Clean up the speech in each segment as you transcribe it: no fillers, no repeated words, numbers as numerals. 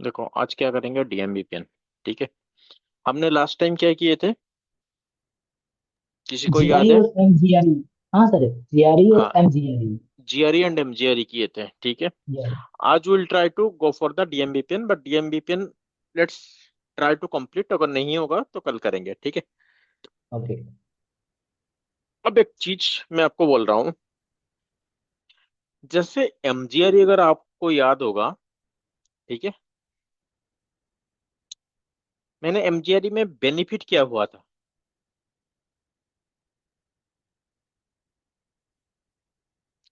देखो आज क्या करेंगे, डीएमबीपीएन। ठीक है। हमने लास्ट टाइम क्या किए थे, किसी को याद जीआरई है? और एमजीआरई। हाँ सर, जीआरई और हाँ, एमजीआरई। जीआरई एंड एमजीआरई किए थे। ठीक है। जीआरई। आज will try to go for the DMVPN, but DMVPN let's try to complete. अगर नहीं होगा तो कल करेंगे। ठीक है। ओके। अब एक चीज मैं आपको बोल रहा हूँ, जैसे एमजीआरई अगर आपको याद होगा, ठीक है, मैंने एमजीआरई में बेनिफिट किया हुआ था।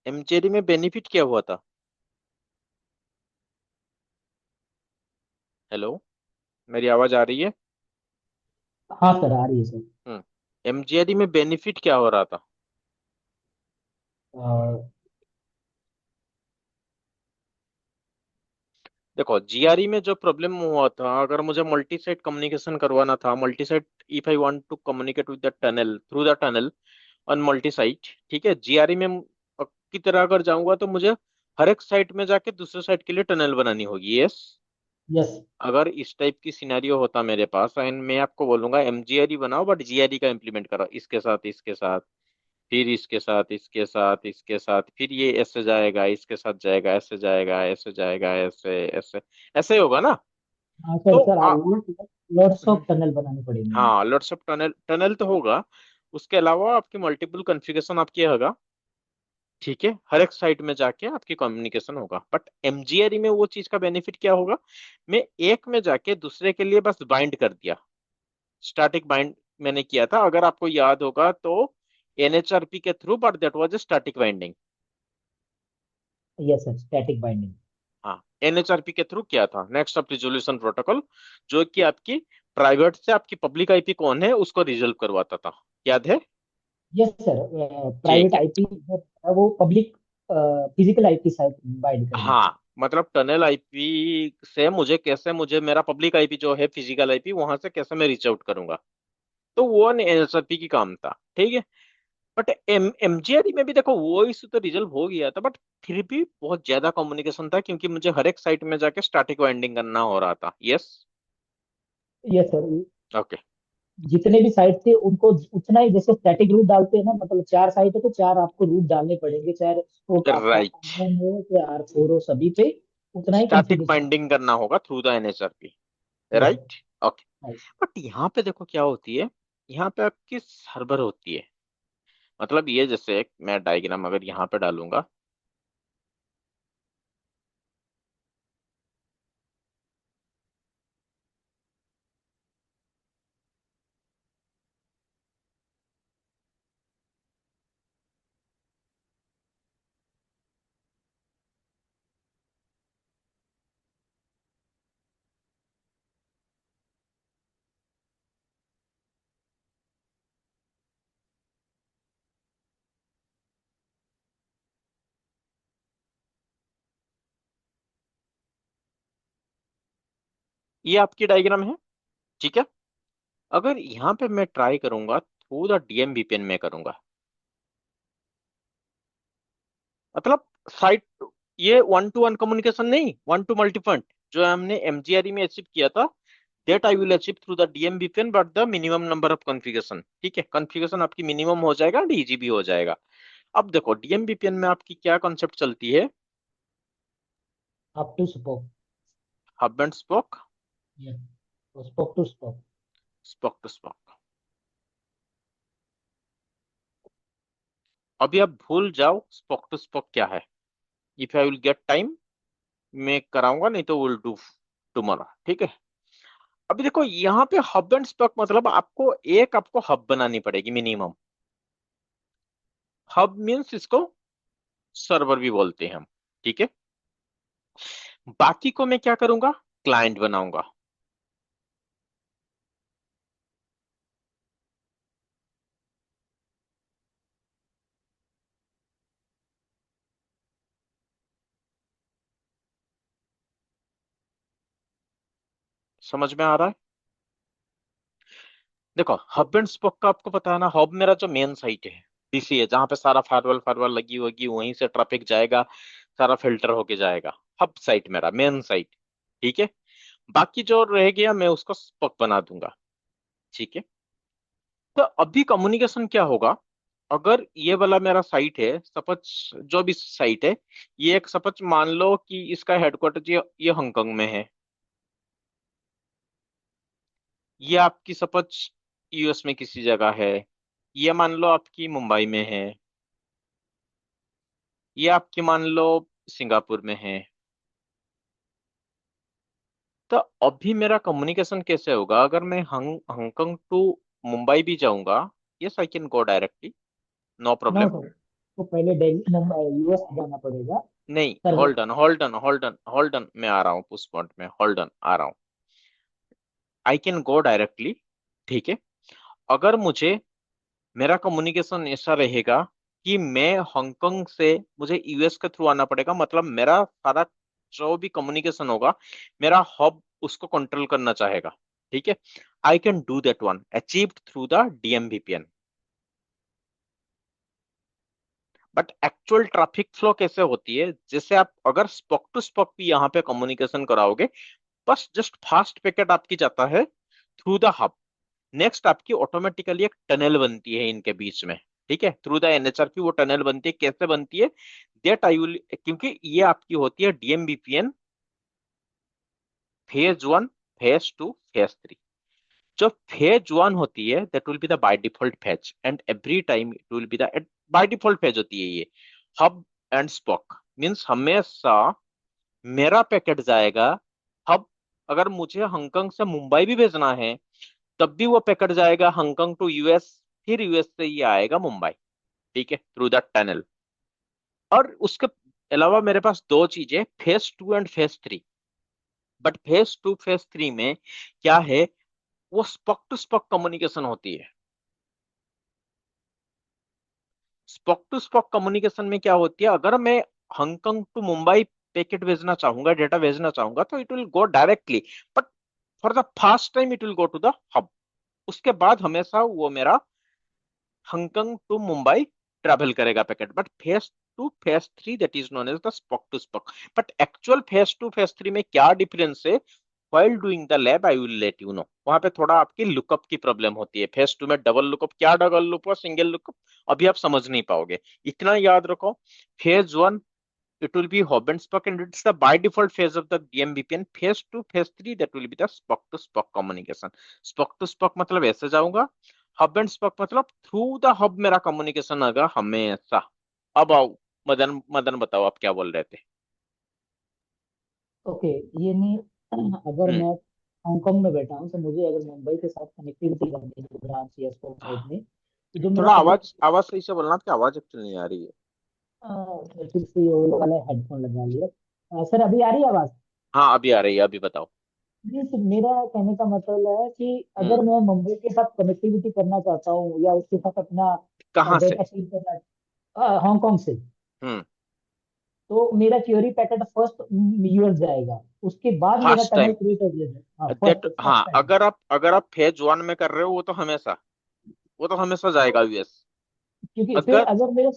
एमजीआरई में बेनिफिट किया हुआ था। हेलो, मेरी आवाज आ रही है? हाँ सर, आ रही है सर। हम्म। एमजीआरई में बेनिफिट क्या हो रहा था? अ, देखो जीआरई में जो प्रॉब्लम हुआ था, अगर मुझे मल्टी साइट कम्युनिकेशन करवाना था, multi site, if I want to communicate with the tunnel through the tunnel on multi site, ठीक है, जीआरई में की तरह अगर जाऊंगा तो मुझे हर एक साइट में जाके दूसरे साइट के लिए टनल बनानी होगी। यस। यस। अगर इस टाइप की सिनेरियो होता मेरे पास, एंड मैं आपको बोलूंगा एमजीआरई बनाओ, बट जीआरई का इम्प्लीमेंट करो इसके साथ, इसके साथ, फिर इसके साथ, इसके साथ, इसके साथ, फिर ये ऐसे जाएगा, इसके साथ जाएगा, ऐसे जाएगा, ऐसे जाएगा, ऐसे ऐसे, ऐसे ही होगा ना? हाँ सर, तो sir lots hmm, of tunnel बनाने पड़ेंगे हमें। हाँ, लॉट्स ऑफ टनल, टनल तो होगा। उसके अलावा आपकी मल्टीपल कॉन्फ़िगरेशन आपकी होगा। ठीक है, हर एक साइट में जाके आपकी कम्युनिकेशन होगा, बट एमजीआरई में वो चीज का बेनिफिट क्या होगा, मैं एक में जाके दूसरे के लिए बस बाइंड कर दिया, स्टैटिक बाइंड मैंने किया था, अगर आपको याद होगा तो, एनएचआरपी के through, but that was a static binding. Yes sir, static binding. हाँ, एनएचआरपी के थ्रू किया था, नेक्स्ट ऑफ रिजोल्यूशन प्रोटोकॉल, जो कि आपकी प्राइवेट से आपकी पब्लिक आईपी कौन है उसको रिजल्व करवाता था। याद है? यस सर, ठीक प्राइवेट है। आईपी वो पब्लिक फिजिकल आईपी साथ बाइंड करेंगे सर। हाँ, मतलब टनल आईपी से मुझे कैसे, मुझे मेरा पब्लिक आईपी जो है फिजिकल आईपी, वहां से कैसे मैं रीच आउट करूंगा, तो वो एनएचआरपी की काम था। ठीक है। बट एमजीआरई में भी देखो वो इशू तो रिजल्व हो गया था, बट फिर भी बहुत ज्यादा कम्युनिकेशन था, क्योंकि मुझे हर एक साइट में जाके स्टैटिक बाइंडिंग करना हो रहा था। यस। Yes sir. ओके। जितने भी साइट थे उनको उतना ही, जैसे स्टैटिक रूट डालते हैं ना, मतलब चार साइट है तो चार आपको रूट डालने पड़ेंगे, चाहे वो आपका राइट। R1 हो या R4 हो, सभी पे उतना ही स्टैटिक कॉन्फ़िगरेशन। बाइंडिंग करना होगा through the NHRP. Yes right. Okay. Sir. But यहाँ पे देखो क्या होती है, यहाँ पे आपकी सर्वर होती है। मतलब ये जैसे मैं डायग्राम अगर यहाँ पे डालूंगा, ये आपकी डायग्राम है। ठीक है। अगर यहाँ पे मैं ट्राई करूंगा थ्रू द डीएम वीपीएन में करूंगा, मतलब साइट, ये वन टू वन कम्युनिकेशन नहीं, वन टू मल्टी पॉइंट, जो हमने एमजीआरई में अचीव किया था, that I will achieve through the DM VPN, but the minimum number of configuration. ठीक है, कॉन्फ़िगरेशन आपकी मिनिमम हो जाएगा एंड इजी भी हो जाएगा। अब देखो डीएम वीपीएन में आपकी क्या कॉन्सेप्ट चलती है, up to spoke. Hub and spoke, yes, spoke to spoke. Spoke to spoke. अभी आप भूल जाओ स्पोक टू स्पोक क्या है। If I will get time मैं कराऊंगा, नहीं तो विल डू टुमारो। ठीक है। अभी देखो यहाँ पे हब एंड स्पोक, मतलब आपको एक आपको हब बनानी पड़ेगी मिनिमम। हब मीन्स इसको सर्वर भी बोलते हैं हम। ठीक है। बाकी को मैं क्या करूंगा, क्लाइंट बनाऊंगा। समझ में आ रहा है? देखो हब एंड स्पोक का आपको पता है ना, हब मेरा जो मेन साइट है, डीसी है, जहां पे सारा फायरवॉल फायरवॉल लगी होगी, वहीं से ट्रैफिक जाएगा, सारा फिल्टर होके जाएगा। हब साइट मेरा मेन साइट। ठीक है। बाकी जो रह गया मैं उसको स्पॉक बना दूंगा। ठीक है। तो अभी कम्युनिकेशन क्या होगा, अगर ये वाला मेरा साइट है सपोज, जो भी साइट है, ये एक सपोज मान लो कि इसका हेडक्वार्टर ये हांगकांग में है, ये आपकी सपोज यूएस में किसी जगह है, ये मान लो आपकी मुंबई में है, ये आपकी मान लो सिंगापुर में है। तो अभी मेरा कम्युनिकेशन कैसे होगा, अगर मैं हांगकांग टू मुंबई भी जाऊंगा, yes I can go directly, no no problem. Sir, तो पहले दिल्ली मुंबई यूएस जाना पड़ेगा नहीं, server. Hold on hold on hold on hold on, मैं आ रहा हूँ उस पॉइंट में, होल्ड ऑन आ रहा हूँ। आई कैन गो डायरेक्टली। ठीक है। अगर मुझे, मेरा कम्युनिकेशन ऐसा रहेगा कि मैं हांगकांग से, मुझे यूएस के थ्रू आना पड़ेगा, मतलब मेरा सारा जो भी कम्युनिकेशन होगा, मेरा हब उसको कंट्रोल करना चाहेगा। ठीक है। I can do that one achieved through the DMVPN. But actual traffic flow कैसे होती है, जैसे आप अगर स्पॉक टू स्पॉक भी यहाँ पे कम्युनिकेशन कराओगे, बस जस्ट फास्ट पैकेट आपकी जाता है थ्रू द हब। नेक्स्ट आपकी ऑटोमेटिकली एक टनल बनती है इनके बीच में। ठीक है, थ्रू द एनएचआरपी वो टनल बनती है, कैसे बनती है, देट आई विल, क्योंकि ये आपकी होती है डीएमबीपीएन फेज 1, फेज 2, फेज 3। जो फेज 1 होती है that will be the by default phase, and every time it will be the by default phase होती है ये। हब एंड स्पॉक मीन्स हमेशा मेरा पैकेट जाएगा हब। अगर मुझे हांगकांग से मुंबई भी भेजना है, तब भी वो पैकेट जाएगा हांगकांग टू यूएस, फिर यूएस से ये आएगा मुंबई। ठीक है, थ्रू दैट टनल। और उसके अलावा मेरे पास दो चीजें, phase 2 and phase 3। But phase 2 phase 3 में क्या है, वो स्पॉक टू स्पॉक कम्युनिकेशन होती है। स्पॉक टू स्पॉक कम्युनिकेशन में क्या होती है, अगर मैं हांगकांग टू मुंबई पैकेट भेजना चाहूंगा, डेटा भेजना चाहूंगा, तो it will go directly. But for the first time it will go to the hub. उसके बाद हमेशा वो मेरा हांगकांग टू मुंबई ट्रैवल करेगा packet. But phase 2 phase 3 that is known as the spoke to spoke. But actual phase 2 phase 3 में क्या difference है, while doing the lab I will let you know। वहां पे थोड़ा आपकी लुकअप की प्रॉब्लम होती है। फेज 2 में डबल लुकअप, क्या डबल लुकअप सिंगल लुकअप, अभी आप समझ नहीं पाओगे। इतना याद रखो, phase 1 it will be hub and spoke and it's the by default phase of the DMVPN। Phase 2 phase 3 that will be the spoke to spoke communication। spoke to spoke मतलब ऐसे जाऊंगा, हब एंड स्पोक मतलब through the hub मेरा communication होगा हमेशा। अब आओ, मदन मदन बताओ आप क्या बोल रहे थे। ओके, ये नहीं, अगर हम्म। मैं हांगकांग में बैठा हूँ तो मुझे अगर मुंबई के साथ कनेक्टिविटी करनी है ब्रांच या स्पोक साइड में, तो जो मेरा थोड़ा पब्लिक, आवाज आवाज सही से बोलना, आपकी आवाज एक्चुअली नहीं आ रही है। फिर से ये वाला हेडफोन लगा लिया। सर अभी आ रही है आवाज? हाँ अभी आ रही है, अभी बताओ। जी सर, मेरा कहने का मतलब है कि हम्म। अगर मैं मुंबई के साथ कनेक्टिविटी करना चाहता हूँ या उसके साथ अपना कहाँ से। डेटा शेयर करना, हांगकांग से, हम्म। तो मेरा क्यूरी पैकेट फर्स्ट यूएस जाएगा, उसके बाद मेरा फर्स्ट टनल टाइम, क्रिएट हो जाएगा। हाँ, दैट फर्स्ट फर्स्ट हाँ, टाइम। अगर आप फेज 1 में कर रहे हो, वो तो हमेशा तो जाएगा यूएस। क्योंकि फिर अगर अगर मेरा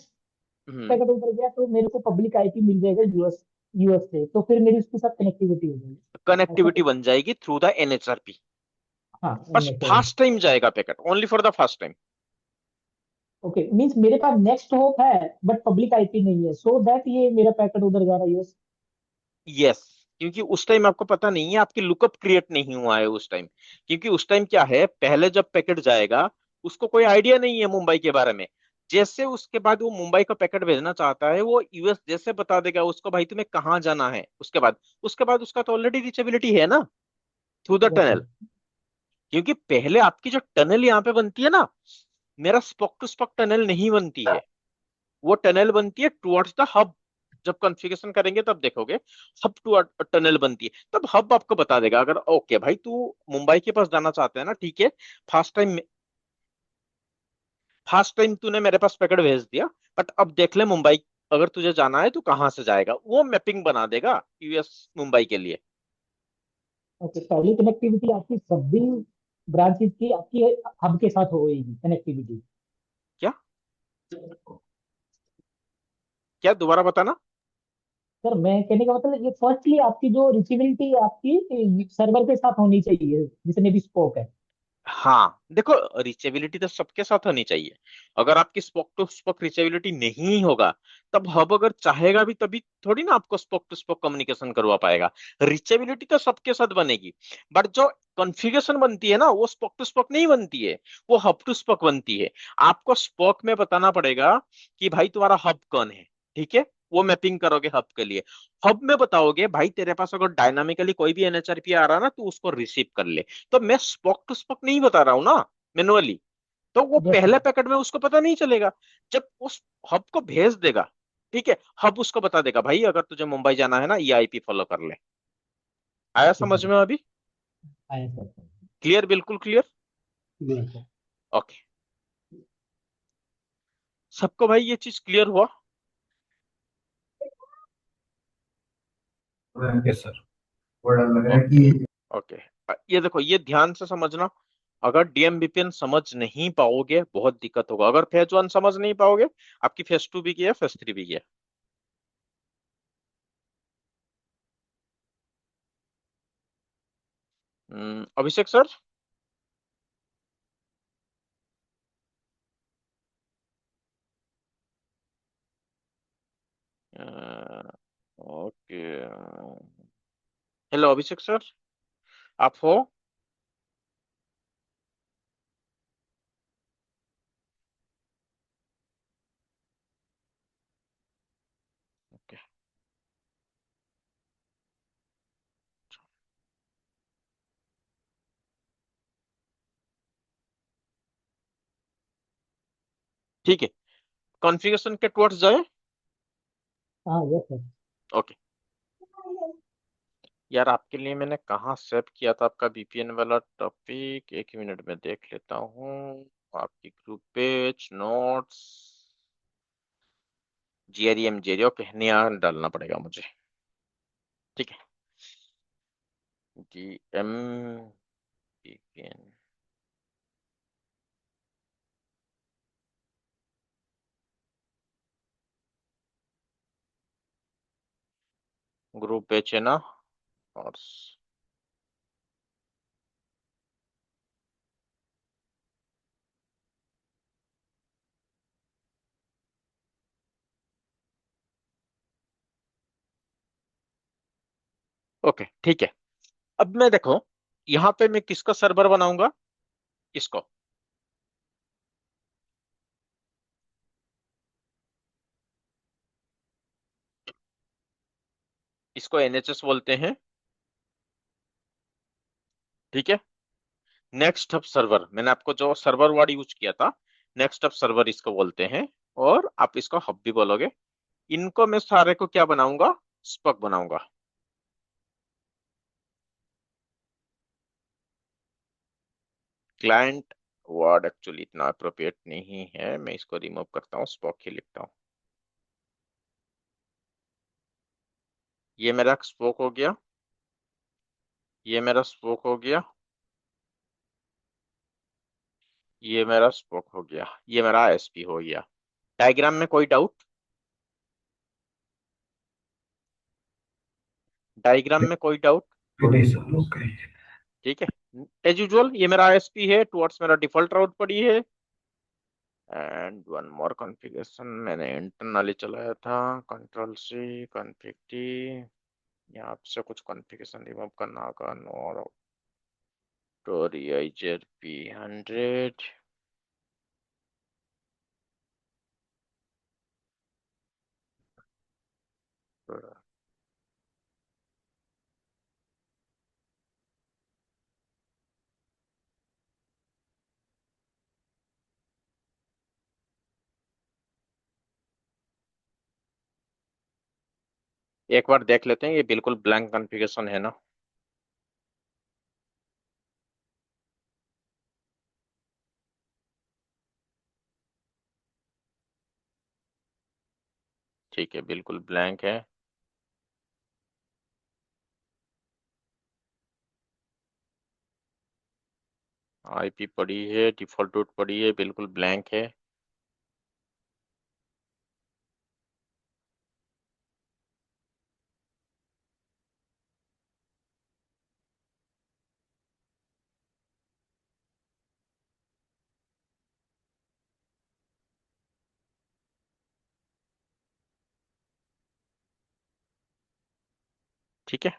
हम्म पैकेट उधर गया तो मेरे को पब्लिक आईपी मिल जाएगा यूएस, यूएस से, तो फिर मेरी उसके साथ कनेक्टिविटी हो जाएगी। ऐसा कनेक्टिविटी कुछ। बन जाएगी थ्रू द एनएचआरपी। हाँ, बस फर्स्ट टाइम जाएगा packet, only for the first time. Okay, means मेरे पास नेक्स्ट होप है बट पब्लिक आईपी नहीं है, सो दैट ये मेरा पैकेट उधर जा रहा है यूएस। यस, क्योंकि उस टाइम आपको पता नहीं है, आपकी लुकअप क्रिएट नहीं हुआ है उस टाइम। क्योंकि उस टाइम क्या है, पहले जब पैकेट जाएगा, उसको कोई आइडिया नहीं है मुंबई के बारे में। जैसे उसके बाद वो मुंबई का पैकेट भेजना चाहता है, वो यूएस जैसे बता देगा उसको, भाई तुम्हें कहाँ जाना है, उसके बाद उसका तो ऑलरेडी रीचेबिलिटी है ना, through the yes tunnel. Sir. क्योंकि पहले आपकी जो टनल यहाँ पे बनती है ना, मेरा स्पॉक टू स्पॉक टनल नहीं बनती है, वो टनल बनती है टुवर्ड्स द हब। जब कॉन्फ़िगरेशन करेंगे तब देखोगे, हब टू टनल बनती है, तब हब आपको बता देगा, अगर ओके भाई तू मुंबई के पास जाना चाहते हैं ना, ठीक है, फास्ट टाइम फास्ट टाइम तूने मेरे पास पैकेट भेज दिया, बट अब देख ले मुंबई, अगर तुझे जाना है तो कहाँ से जाएगा, वो मैपिंग बना देगा यूएस मुंबई के लिए। ओके, पहली कनेक्टिविटी आपकी सभी ब्रांचेस की आपकी हब के साथ होगी कनेक्टिविटी। क्या क्या दोबारा बताना। सर मैं कहने का मतलब ये फर्स्टली आपकी जो रिचेबिलिटी आपकी सर्वर के साथ होनी चाहिए जितने भी स्पोक है। हाँ देखो, रिचेबिलिटी तो सबके साथ होनी चाहिए। अगर आपकी स्पोक टू स्पोक रिचेबिलिटी नहीं होगा, तब हब अगर चाहेगा भी तभी थोड़ी ना आपको स्पोक टू स्पोक कम्युनिकेशन करवा पाएगा। रिचेबिलिटी तो सबके साथ बनेगी, बट जो कॉन्फ़िगरेशन बनती है ना, वो स्पोक टू स्पोक नहीं बनती है, वो हब टू स्पोक बनती है। आपको स्पोक में बताना पड़ेगा कि भाई तुम्हारा हब कौन है, ठीक है, वो मैपिंग करोगे हब के लिए। हब में बताओगे भाई तेरे पास अगर डायनामिकली कोई भी एनएचआरपी आ रहा ना, तू उसको रिसीव कर ले। तो मैं स्पॉक टू स्पॉक नहीं बता रहा हूं ना, मैनुअली। तो वो यस पहले सर। पैकेट में उसको पता नहीं चलेगा। जब उस हब को भेज देगा, ठीक है, हब उसको बता देगा भाई अगर तुझे मुंबई जाना है ना, ये आईपी फॉलो कर ले। आया ओके समझ सर। में अभी? आया सर। क्लियर, बिल्कुल क्लियर। Clear sir. ओके, सबको भाई ये चीज क्लियर हुआ? Yes sir. वो डर लग रहा है ओके। कि ओके, ये देखो, ये ध्यान से समझना। अगर डीएमवीपीएन समझ नहीं पाओगे बहुत दिक्कत होगा। अगर फेज वन समझ नहीं पाओगे, आपकी फेज टू भी की है, फेज थ्री भी की है। अभिषेक सर। ओके, हेलो अभिषेक सर, आप हो? ओके, ठीक है, कॉन्फ़िगरेशन के टुवर्ड्स जाए। हाँ यस सर। ओके, यार आपके लिए मैंने कहाँ सेव किया था आपका वीपीएन वाला टॉपिक, एक ही मिनट में देख लेता हूँ। आपकी ग्रुप पेज नोट्स, जीआरईएम जेरी, ओके, यहाँ डालना पड़ेगा मुझे, ठीक है। डीएम वीपीएन ग्रुप पेज है ना, और ओके ठीक है। अब मैं देखो, यहाँ पे मैं किसका सर्वर बनाऊंगा? इसको, इसको एनएचएस बोलते हैं, ठीक है। नेक्स्ट हब सर्वर, मैंने आपको जो सर्वर वर्ड यूज किया था, नेक्स्ट हब सर्वर इसको बोलते हैं। और आप इसको हब भी बोलोगे। इनको मैं सारे को क्या बनाऊंगा? स्पक बनाऊंगा। क्लाइंट वर्ड एक्चुअली इतना अप्रोप्रिएट नहीं है, मैं इसको रिमूव करता हूँ, स्पॉक ही लिखता हूँ। ये मेरा स्पोक हो गया, ये मेरा स्पोक हो गया, ये मेरा स्पोक हो गया, ये मेरा एसपी हो गया। डायग्राम में कोई डाउट? डायग्राम में कोई डाउट? नहीं सर। ओके। ठीक है, एज यूजुअल ये मेरा एसपी है, टुवर्ड्स मेरा डिफॉल्ट राउट पड़ी है। एंड वन मोर कॉन्फ़िगरेशन मैंने इंटरनली चलाया था, कंट्रोल सी कॉन्फ़िग टी। यहाँ से कुछ कॉन्फ़िगरेशन रिमूव करना होगा। नो टोरी आईजेड पी 100। एक बार देख लेते हैं, ये बिल्कुल ब्लैंक कॉन्फ़िगरेशन है ना? ठीक है, बिल्कुल ब्लैंक है। आईपी पड़ी है, डिफॉल्ट रूट पड़ी है, बिल्कुल ब्लैंक है। ठीक है।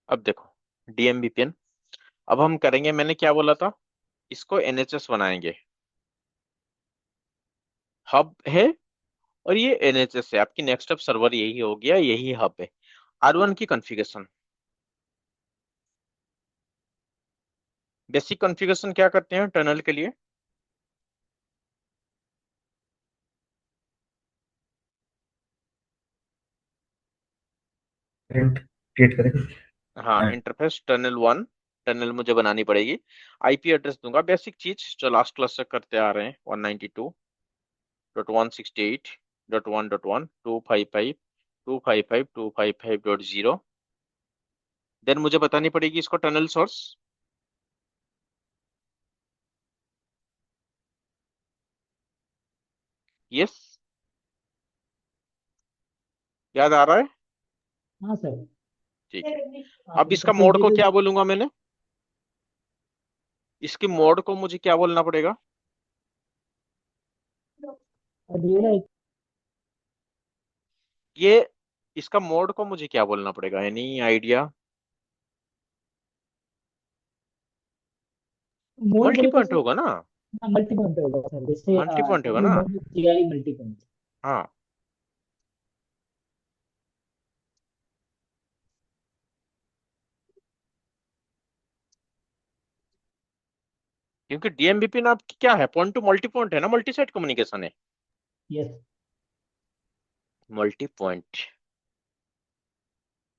अब देखो, डीएमबीपीएन अब हम करेंगे, मैंने क्या बोला था, इसको एनएचएस बनाएंगे, हब है, और ये एनएचएस है, आपकी नेक्स्ट अप सर्वर यही हो गया, यही हब है। R1 की कॉन्फ़िगरेशन, बेसिक कॉन्फ़िगरेशन क्या करते हैं टनल के लिए? प्रिंट क्रिएट करेंगे। हाँ, इंटरफेस टनल 1, टनल मुझे बनानी पड़ेगी, आईपी एड्रेस दूंगा, बेसिक चीज जो लास्ट क्लास से करते आ रहे हैं, 192.168.1.1.255.255.255.0। देन मुझे बतानी पड़ेगी इसको टनल सोर्स। यस, याद आ रहा है? हाँ सर। ठीक है। आप अब इसका इंटरफेस मोड दे को दो। क्या बोलूंगा मैंने? इसके मोड को मुझे क्या बोलना पड़ेगा? और ये ना ये इसका मोड को मुझे क्या बोलना पड़ेगा, एनी आइडिया? मोड मल्टी बोले पॉइंट तो होगा ना? मल्टी पॉइंट होगा सर, जैसे मल्टी पॉइंट होगा ना? GI multi point. हाँ, क्योंकि डीएमबीपी ना आपकी क्या है, पॉइंट टू मल्टी पॉइंट है ना, मल्टी साइट कम्युनिकेशन है। यस। मल्टी पॉइंट,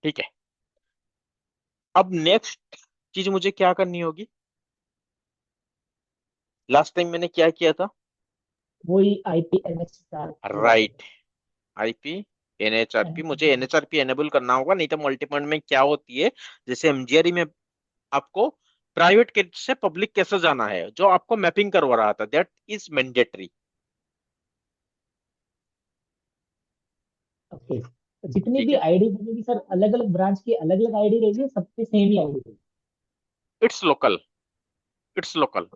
ठीक है। अब नेक्स्ट चीज मुझे क्या करनी होगी? लास्ट टाइम मैंने क्या किया था? वही IP NX star right, IP NHRP, मुझे एनएचआरपी एनेबल करना होगा, नहीं तो मल्टी पॉइंट में क्या होती है, जैसे एमजीआरई में आपको प्राइवेट के से पब्लिक कैसे जाना है, जो आपको मैपिंग करवा रहा था, दैट इज मैंडेटरी। ओके। जितनी ठीक भी है, आईडी बनेगी सर, अलग अलग ब्रांच की अलग अलग आईडी रहेगी, सबकी सेम ही आईडी रहेगी? इट्स लोकल, इट्स लोकल,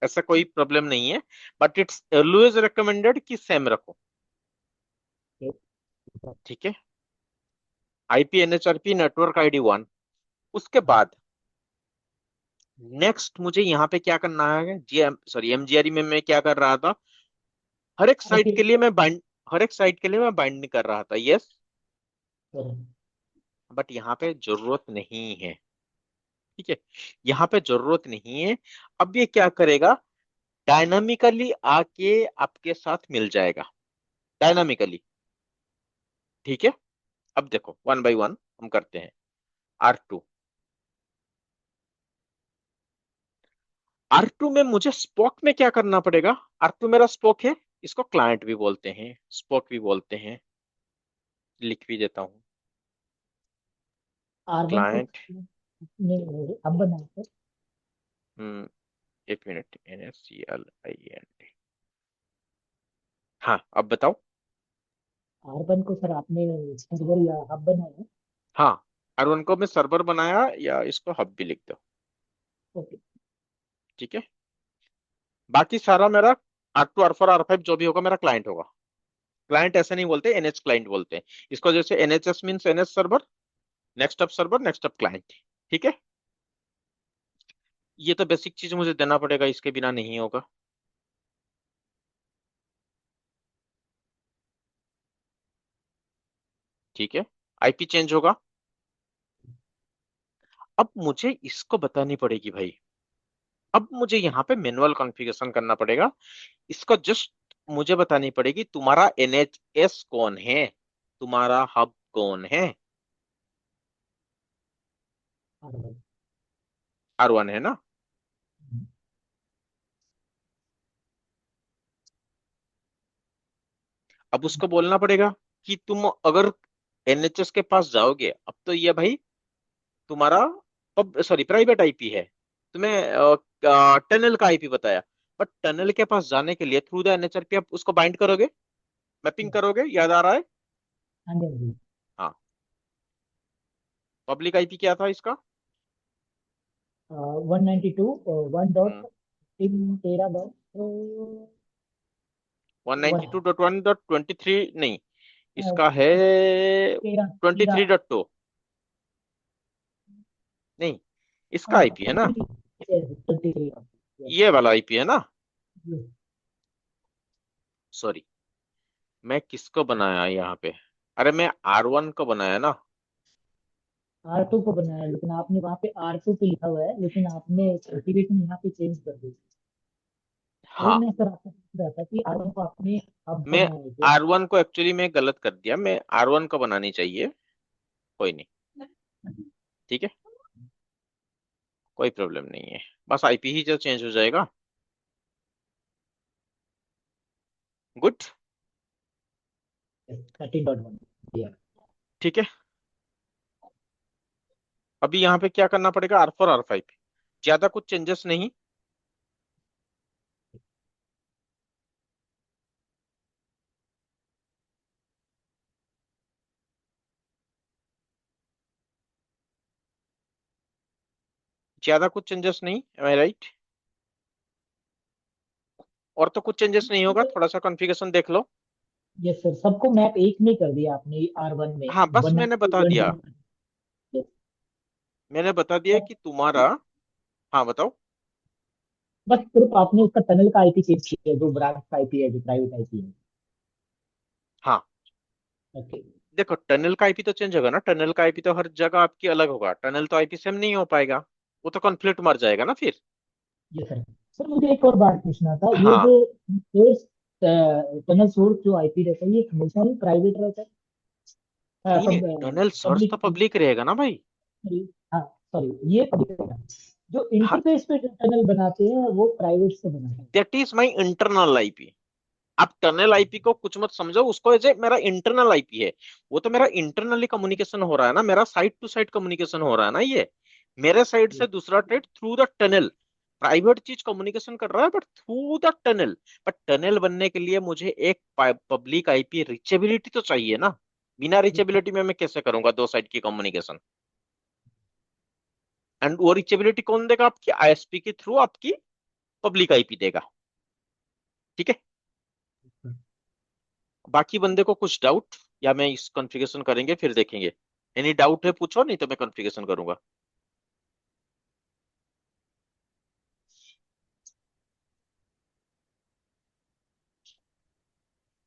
ऐसा कोई प्रॉब्लम नहीं है, बट इट्स ऑलवेज रिकमेंडेड कि सेम रखो। ठीक है, आईपी एनएचआरपी नेटवर्क आईडी 1। उसके बाद नेक्स्ट मुझे यहाँ पे क्या करना है, जीएम सॉरी एमजीआरई में मैं क्या कर रहा था, हर एक साइट आईपी। के लिए मैं बाइंड, हर एक साइट के लिए मैं बाइंडिंग कर रहा था, यस। बट यहाँ पे जरूरत नहीं है, ठीक है, यहाँ पे जरूरत नहीं है। अब ये क्या करेगा, डायनामिकली आके आपके साथ मिल जाएगा, डायनामिकली। ठीक है, अब देखो वन बाय वन हम करते हैं। R2, R2 में मुझे स्पोक में क्या करना पड़ेगा? R2 मेरा स्पोक है, इसको क्लाइंट भी बोलते हैं, स्पोक भी बोलते हैं, लिख भी देता हूँ, R1 को क्लाइंट। नहीं, अब बनाया सर। एक मिनट, NSCLINT, हाँ अब बताओ। R1 को सर आपने सर्वर या हब बनाया? हाँ, R1 को मैं सर्वर बनाया, या इसको हब भी लिख दो, ओके। ठीक है। बाकी सारा मेरा R2 R4 R5 जो भी होगा मेरा क्लाइंट होगा। क्लाइंट ऐसे नहीं बोलते, NH क्लाइंट बोलते हैं इसको, जैसे NHS means NH server, next up server, next up client. ठीक है, ये तो बेसिक चीज मुझे देना पड़ेगा, इसके बिना नहीं होगा। ठीक है, आईपी चेंज होगा। अब मुझे इसको बतानी पड़ेगी भाई, अब मुझे यहाँ पे मैनुअल कॉन्फ़िगरेशन करना पड़ेगा, इसको जस्ट मुझे बतानी पड़ेगी, तुम्हारा NHS कौन है, तुम्हारा हब कौन है? R1। R1 है ना? अब उसको बोलना पड़ेगा कि तुम अगर NHS के पास जाओगे, अब तो ये भाई तुम्हारा पब सॉरी प्राइवेट आईपी है, तुम्हें टनल का आईपी बताया, बट टनल के पास जाने के लिए थ्रू द NHRP आप उसको बाइंड करोगे, मैपिंग करोगे, याद आ रहा है? हाँ जी, हाँ जी। हाँ, पब्लिक आईपी क्या था इसका? 192 1 डॉट हम्म, 13 डॉट 192.1.23 नहीं, अ, इसका है तेरह ट्वेंटी तेरह थ्री डॉट टू नहीं, इसका हाँ आईपी है ना, 23 ये वाला आईपी है ना। सॉरी, मैं किसको बनाया यहाँ पे, अरे मैं R1 को बनाया ना। R2 को बनाया, लेकिन आपने वहाँ पे R2 पे लिखा हुआ है, लेकिन आपने सर्टिफिकेशन यहाँ पे चेंज कर दी। वही हाँ, मैं सर आपसे पूछ रहा था कि R1 को आपने अब मैं बनाया है क्या? R1 को एक्चुअली मैं गलत कर दिया, मैं R1 को बनानी चाहिए, कोई नहीं, ठीक है, कोई प्रॉब्लम नहीं है, बस आईपी ही जो चेंज हो जाएगा। गुड। 13.1। ठीक है, अभी यहाँ पे क्या करना पड़ेगा, R4 R5, ज्यादा कुछ चेंजेस नहीं। ज्यादा कुछ चेंजेस नहीं, एम आई राइट? और तो कुछ चेंजेस नहीं होगा, थोड़ा सा कॉन्फ़िगरेशन देख लो। यस सर, सबको मैप एक में कर दिया आपने R1 में। हाँ, बस वन मैंने बता दिया, मैंने बता दिया कि तुम्हारा। हाँ बताओ। बस सिर्फ आपने उसका टनल का आईपी चेंज किया, जो ब्रांच का आईपी है, जो प्राइवेट आईपी है। हाँ, ओके। देखो टनल का आईपी तो चेंज होगा ना, टनल का आईपी तो हर जगह आपकी अलग होगा, टनल तो आईपी सेम नहीं हो पाएगा, वो तो कॉन्फ्लिक्ट मर जाएगा ना फिर। ये सर, सर मुझे एक और बात पूछना था, ये हाँ, जो सोर्स टनल सोर्स जो आईपी रहता है, ये हमेशा ही प्राइवेट रहता है? नहीं नहीं, टनल सोर्स तो पब्लिक, पब्लिक रहेगा ना भाई। हाँ सॉरी, ये पब्लिक है। जो हाँ, इंटरफेस पे जो टनल बनाते हैं वो प्राइवेट से बनाते हैं। That is my internal IP. आप टनल आईपी को कुछ मत समझो, उसको एज ए मेरा इंटरनल आईपी है, वो तो मेरा इंटरनली कम्युनिकेशन हो रहा है ना, मेरा साइड टू साइड कम्युनिकेशन हो रहा है ना, ये मेरे साइड से दूसरा trade through the tunnel, private चीज कम्युनिकेशन कर रहा है but through the tunnel. But tunnel बनने के लिए मुझे एक पब्लिक आईपी रिचेबिलिटी तो चाहिए ना, बिना रिचेबिलिटी में मैं कैसे करूंगा दो साइड की कम्युनिकेशन। एंड वो रिचेबिलिटी कौन देगा, आपकी आईएसपी के थ्रू आपकी पब्लिक आईपी देगा, ठीक है। बाकी बंदे को कुछ डाउट, या मैं इस कॉन्फ़िगरेशन करेंगे फिर देखेंगे, एनी डाउट है पूछो, नहीं तो मैं कॉन्फ़िगरेशन करूंगा।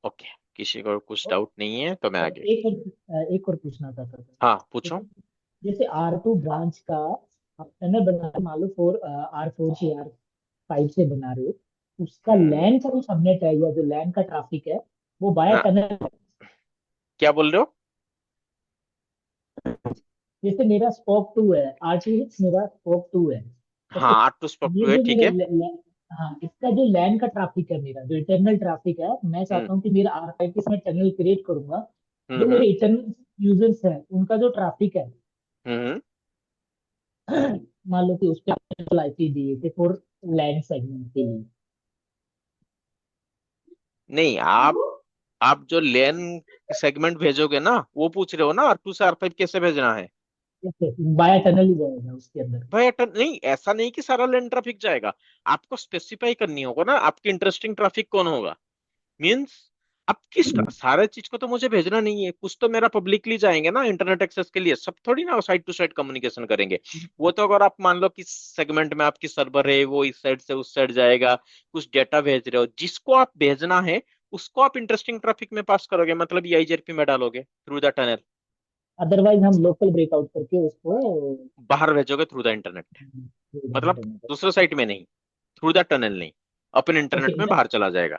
ओके, किसी को कुछ डाउट नहीं है तो मैं सर आगे। एक और पूछना था सर। हाँ पूछो। जैसे जैसे R2 ब्रांच का आप टनल बना रहे हो, मान लो R4 से R5 से बना रहे हो, उसका हम्म। लैन का जो सबनेट है या जो लैन का ट्रैफिक है, वो बाय हाँ, टनल। क्या बोल रहे हो? जैसे मेरा स्पोक 2 है, R2 मेरा स्पोक 2 है। हाँ, ओके। आर टू स्पॉक ये टू है, जो ठीक मेरा है। हाँ, इसका जो लैन का ट्रैफिक है, मेरा जो इंटरनल ट्रैफिक है, मैं हम्म चाहता हूँ कि मेरा R5 के इसमें टनल क्रिएट करूंगा। जो हम्म मेरे इंटरनल यूजर्स हैं, उनका जो ट्रैफिक है, हम्म। मान लो कि उस पर आईपी दिए थे फॉर लैंड सेगमेंट के लिए। नहीं, आप जो लेन सेगमेंट भेजोगे ना, वो पूछ रहे हो ना, R2 से R5 कैसे भेजना है। बाया टनल ही जाएगा उसके अंदर। भाई नहीं, ऐसा नहीं कि सारा लेन ट्रैफिक जाएगा, आपको स्पेसिफाई करनी होगा ना आपकी इंटरेस्टिंग ट्रैफिक कौन होगा। मींस अब किस सारे चीज को तो मुझे भेजना नहीं है, कुछ तो मेरा पब्लिकली जाएंगे ना इंटरनेट एक्सेस के लिए, सब थोड़ी ना साइड टू साइड कम्युनिकेशन करेंगे। वो तो अगर आप मान लो कि सेगमेंट में आपकी सर्वर है, वो इस साइड से उस साइड जाएगा, कुछ डेटा भेज रहे हो, जिसको आप भेजना है उसको आप इंटरेस्टिंग ट्रैफिक में पास करोगे, मतलब ये आईजीआरपी में डालोगे थ्रू द टनल, अदरवाइज हम लोकल ब्रेकआउट करके उसको बाहर भेजोगे थ्रू द इंटरनेट, मतलब इंटरनेट। दूसरे साइट में नहीं, थ्रू द टनल नहीं, ओपन ओके इंटरनेट में बाहर चला जाएगा।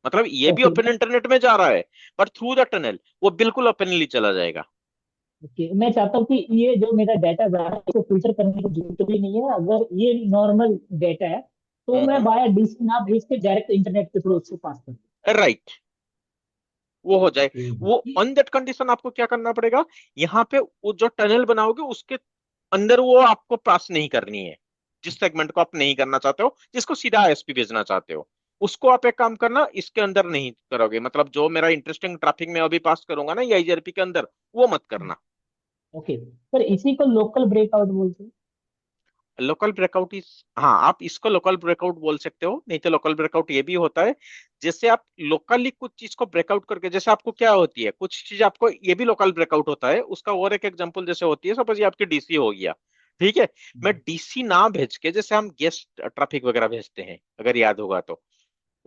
मतलब ये भी ओके ओपन इंटरनेट में जा रहा है, पर थ्रू द टनल वो बिल्कुल ओपनली चला जाएगा। ओके, मैं चाहता हूँ कि ये जो मेरा डाटा जा रहा है, इसको फिल्टर करने की जरूरत भी नहीं है। अगर ये नॉर्मल डाटा है, तो मैं हम्म। बाया डीसी ना भेज के डायरेक्ट इंटरनेट के थ्रू उसको पास कर राइट, वो हो जाए। वो दूँ। ऑन दैट कंडीशन आपको क्या करना पड़ेगा, यहाँ पे वो जो टनल बनाओगे उसके अंदर वो आपको पास नहीं करनी है, जिस सेगमेंट को आप नहीं करना चाहते हो, जिसको सीधा आईएसपी भेजना चाहते हो, उसको आप एक काम करना, इसके अंदर नहीं करोगे, मतलब जो मेरा इंटरेस्टिंग ट्रैफिक में अभी पास करूंगा ना ये आईजीआरपी के अंदर, वो मत करना। ओके, पर इसी को लोकल ब्रेकआउट बोलते हैं। लोकल ब्रेकआउट इज, हाँ आप इसको लोकल ब्रेकआउट बोल सकते हो, नहीं तो लोकल ब्रेकआउट ये भी होता है जैसे आप लोकली कुछ चीज को ब्रेकआउट करके, जैसे आपको क्या होती है कुछ चीज आपको, ये भी लोकल ब्रेकआउट होता है। उसका और एक एग्जांपल जैसे होती है, सपोज ये आपकी डीसी हो गया, ठीक है, मैं डीसी ना भेज के, जैसे हम गेस्ट ट्रैफिक वगैरह भेजते हैं अगर याद होगा तो,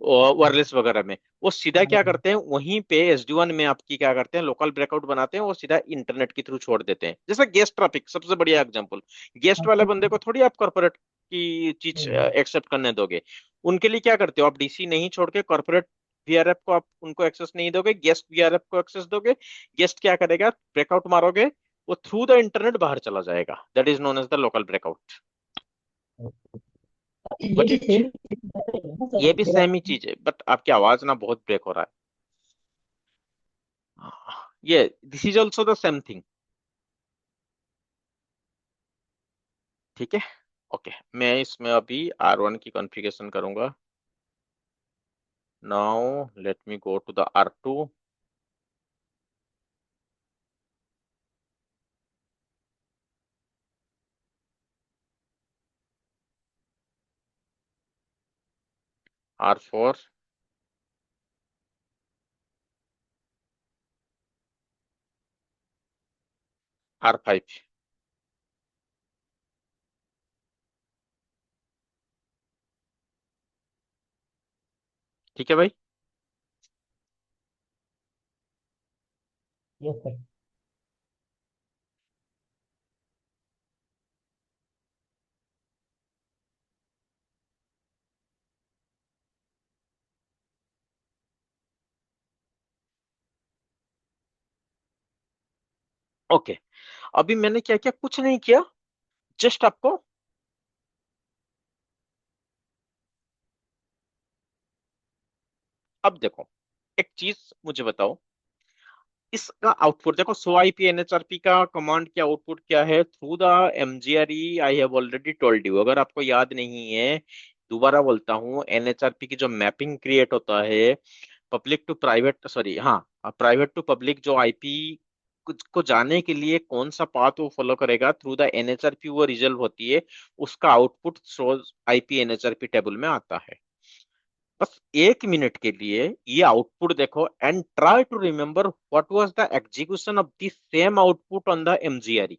वायरलेस वगैरह में, वो सीधा क्या करते हैं वहीं पे SD1 में आपकी क्या करते हैं, लोकल ब्रेकआउट बनाते हैं, वो सीधा इंटरनेट के थ्रू छोड़ देते हैं। जैसे गेस्ट ट्रैफिक सबसे बढ़िया एग्जांपल, गेस्ट वाले बंदे को थोड़ी आप कॉर्पोरेट की चीज एक्सेप्ट करने दोगे, उनके लिए क्या करते हो आप, डीसी नहीं छोड़ के कॉर्पोरेट वीआरएफ को आप उनको एक्सेस नहीं दोगे, गेस्ट वीआरएफ को एक्सेस दोगे। गेस्ट क्या करेगा, ब्रेकआउट मारोगे, वो थ्रू द इंटरनेट बाहर चला जाएगा, that is known as the local breakout. ये बट भी इट, सेम है ना ये सर भी मेरा। सेम ही चीज है, बट आपकी आवाज ना बहुत ब्रेक हो रहा है। ये this is also the same thing, ठीक है। ओके, मैं इसमें अभी R1 की कॉन्फ़िगरेशन करूंगा। Now let me go to the R2। R4, R5, ठीक है भाई। Yes sir. ओके, अभी मैंने क्या किया, कुछ नहीं किया, जस्ट आपको, अब देखो एक चीज मुझे बताओ, इसका आउटपुट देखो, सो आईपी एनएचआरपी का कमांड की आउटपुट क्या है, through the mGRE I have already told you, अगर आपको याद नहीं है दोबारा बोलता हूँ, एनएचआरपी की जो मैपिंग क्रिएट होता है पब्लिक टू प्राइवेट, सॉरी हाँ, प्राइवेट टू पब्लिक, जो आईपी को जाने के लिए कौन सा पाथ वो फॉलो करेगा थ्रू द एनएचआरपी वो रिजल्व होती है, उसका आउटपुट आईपी एनएचआरपी टेबल में आता है। बस 1 मिनट के लिए ये आउटपुट देखो and try to remember what was the execution of the same output on the mGRE.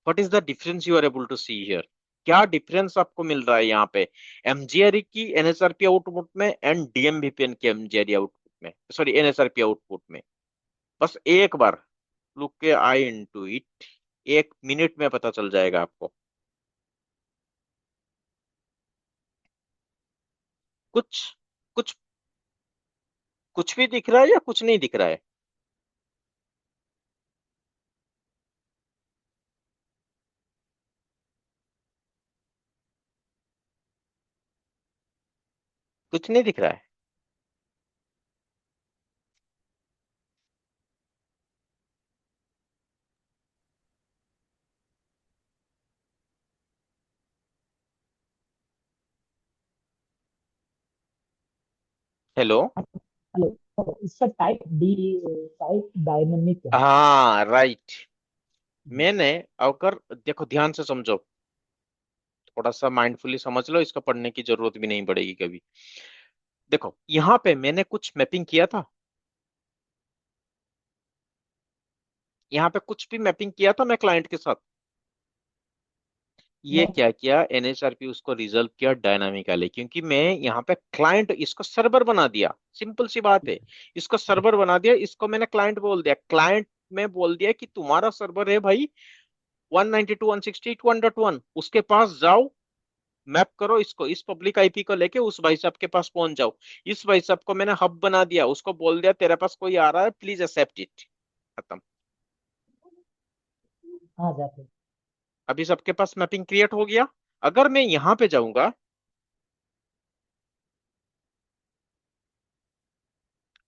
What is the difference you are able to see here, क्या डिफरेंस आपको मिल रहा है यहाँ पे एमजीआरई की एनएसआरपी आउटपुट में एंड डीएमवीपीएन की एमजीआरई आउटपुट में, सॉरी एनएसआरपी आउटपुट में। बस एक बार लुक के आई इनटू इट, 1 मिनट में पता चल जाएगा आपको। कुछ कुछ कुछ भी दिख रहा है या कुछ नहीं दिख रहा है? कुछ नहीं दिख रहा है। हेलो। हेलो। तो इसका टाइप डायनामिक है। हाँ राइट। मैंने, अगर देखो ध्यान से समझो, थोड़ा सा माइंडफुली समझ लो, इसका पढ़ने की जरूरत भी नहीं पड़ेगी कभी। देखो यहाँ पे मैंने कुछ मैपिंग किया था, यहाँ पे कुछ भी मैपिंग किया था मैं क्लाइंट के साथ, ये नो। क्या किया एनएचआरपी उसको रिजल्व किया डायनामिकली, क्योंकि मैं यहाँ पे क्लाइंट, इसको सर्वर बना दिया, सिंपल सी बात है, इसको सर्वर बना दिया, इसको मैंने क्लाइंट बोल दिया, क्लाइंट में बोल दिया कि तुम्हारा सर्वर है भाई 192.168.1.1, उसके पास जाओ, मैप करो इसको, इस पब्लिक आईपी को लेके उस भाई साहब के पास पहुंच जाओ। इस भाई साहब को मैंने हब बना दिया, उसको बोल दिया तेरे पास कोई आ रहा है प्लीज एक्सेप्ट इट, खत्म। हाँ जाते। अभी सबके पास मैपिंग क्रिएट हो गया। अगर मैं यहाँ पे जाऊंगा,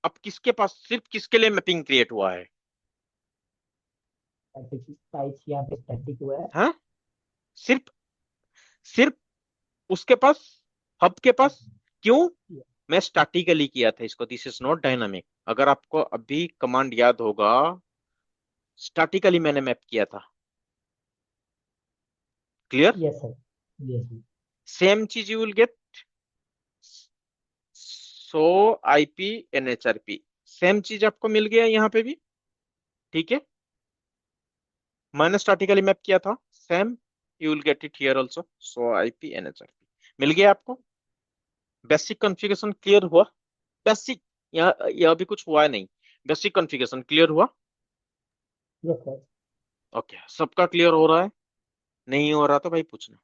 अब किसके पास, सिर्फ किसके लिए मैपिंग क्रिएट हुआ है? स्टैटिक टाइप यहाँ पे स्टैटिक हुआ है। हाँ, सिर्फ सिर्फ उसके पास, हब के पास। क्यों? मैं स्टैटिकली किया था इसको, दिस इज नॉट डायनामिक। अगर आपको अभी कमांड याद होगा, स्टैटिकली मैंने मैप किया था। Clear? Yes sir, yes sir. Same चीज you will get, so IP NHRP, same चीज आपको मिल गया यहाँ पे भी। ठीक है, मैंने स्टैटिकली मैप किया था, same you will get it here also, so IP NHRP मिल गया आपको। बेसिक कॉन्फ़िगरेशन क्लियर हुआ? बेसिक, यहाँ भी कुछ हुआ है नहीं, बेसिक कॉन्फ़िगरेशन क्लियर हुआ? Yes sir. ओके, सबका क्लियर हो रहा है? नहीं हो रहा तो भाई पूछना।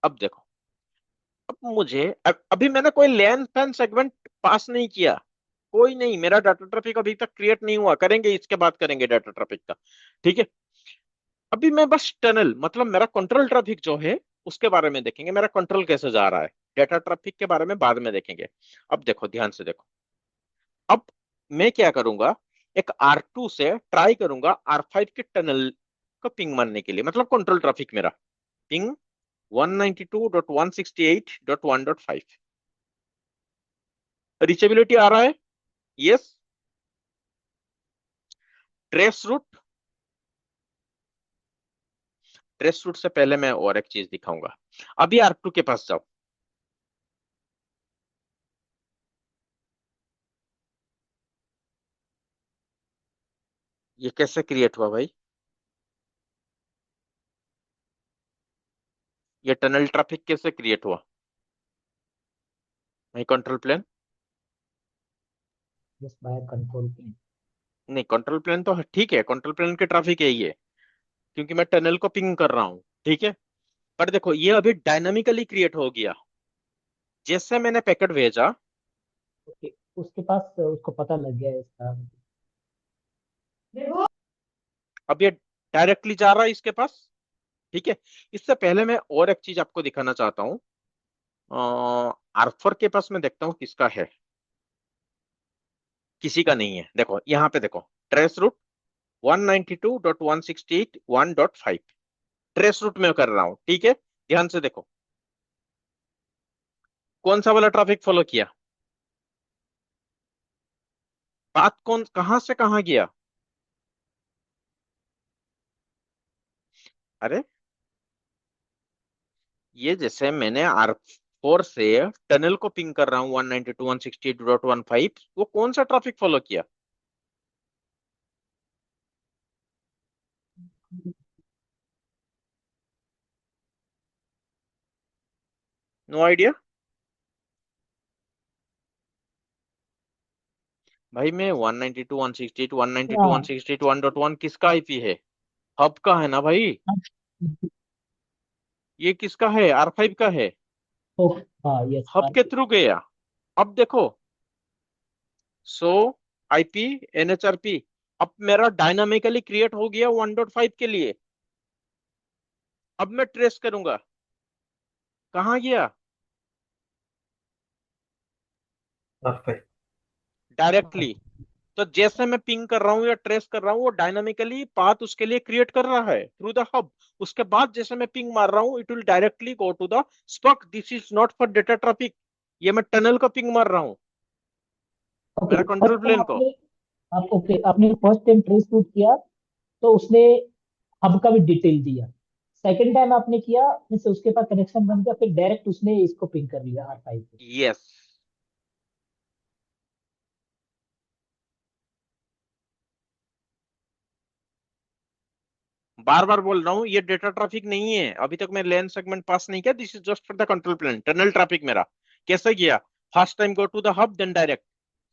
अब देखो, अब मुझे अभी मैंने कोई लैन फैन सेगमेंट पास नहीं किया, कोई नहीं, मेरा डाटा ट्रैफिक अभी तक क्रिएट नहीं हुआ, करेंगे इसके बाद करेंगे डाटा ट्रैफिक का। ठीक है, अभी मैं बस टनल मतलब मेरा कंट्रोल ट्रैफिक जो है उसके बारे में देखेंगे, मेरा कंट्रोल कैसे जा रहा है, डाटा ट्रैफिक के बारे में बाद में देखेंगे। अब देखो ध्यान से देखो, अब मैं क्या करूंगा, एक R2 से ट्राई करूंगा R5 के टनल को पिंग मारने के लिए, मतलब कंट्रोल ट्रैफिक मेरा पिंग 192.168.1.5, रीचेबिलिटी आ रहा है? Yes. Trace route, trace route से पहले मैं और एक चीज दिखाऊंगा। अभी R2 के पास जाओ, ये कैसे क्रिएट हुआ भाई, ये टनल ट्रैफिक कैसे क्रिएट हुआ? भाई control plane, yes, by control plane. नहीं कंट्रोल प्लेन तो ठीक है, कंट्रोल प्लेन के ट्रैफिक यही है क्योंकि मैं टनल को पिंग कर रहा हूँ। ठीक है, पर देखो ये अभी डायनामिकली क्रिएट हो गया, जैसे मैंने पैकेट भेजा, ओके, उसके पास उसको पता लग गया है इसका। अब ये डायरेक्टली जा रहा है इसके पास। ठीक है, इससे पहले मैं और एक चीज आपको दिखाना चाहता हूँ। आर्थर के पास मैं देखता हूँ किसका है, किसी का नहीं है। देखो यहाँ पे देखो, ट्रेस रूट 192.168.1.5, ट्रेस रूट में कर रहा हूँ। ठीक है, ध्यान से देखो कौन सा वाला ट्रैफिक फॉलो किया, बात कौन कहां से कहां गया। अरे ये जैसे मैंने R4 से टनल को पिंग कर रहा हूँ 192.168.1.5, वो कौन सा ट्रैफिक फॉलो किया? नो आइडिया भाई। मैं 192.168 हाँ 192.168 1.1 किसका आईपी है? हब का है ना भाई, ये किसका है? R5 का है, ओके, हाँ यस हब के थ्रू गया। अब देखो, सो आईपी एनएचआरपी, अब मेरा डायनामिकली क्रिएट हो गया 1.5 के लिए। अब मैं ट्रेस करूंगा, कहाँ गया? परफेक्ट। डायरेक्टली। तो जैसे मैं पिंग कर रहा हूँ या ट्रेस कर रहा हूँ, वो डायनामिकली पाथ उसके लिए क्रिएट कर रहा है थ्रू द हब। उसके बाद जैसे मैं पिंग मार रहा हूँ, it will directly go to the spoke, this is not for data traffic, ये मैं टनल को पिंग मार रहा हूँ, ओके। मेरा फर्स्ट कंट्रोल टाइम प्लेन को। आप ओके, आपने फर्स्ट टाइम ट्रेस शूट किया तो उसने हब का भी डिटेल दिया। सेकंड टाइम आपने किया, जैसे उसके पास कनेक्शन बन गया, फिर डायरेक्ट उसने इसको पिंग कर लिया R5 पे। यस, बार बार बोल रहा हूँ, ये डेटा ट्रैफिक नहीं है, अभी तक मैं लेन सेगमेंट पास नहीं किया, this is just for the control plane, tunnel traffic मेरा। कैसे गया? First time go to the hub then direct.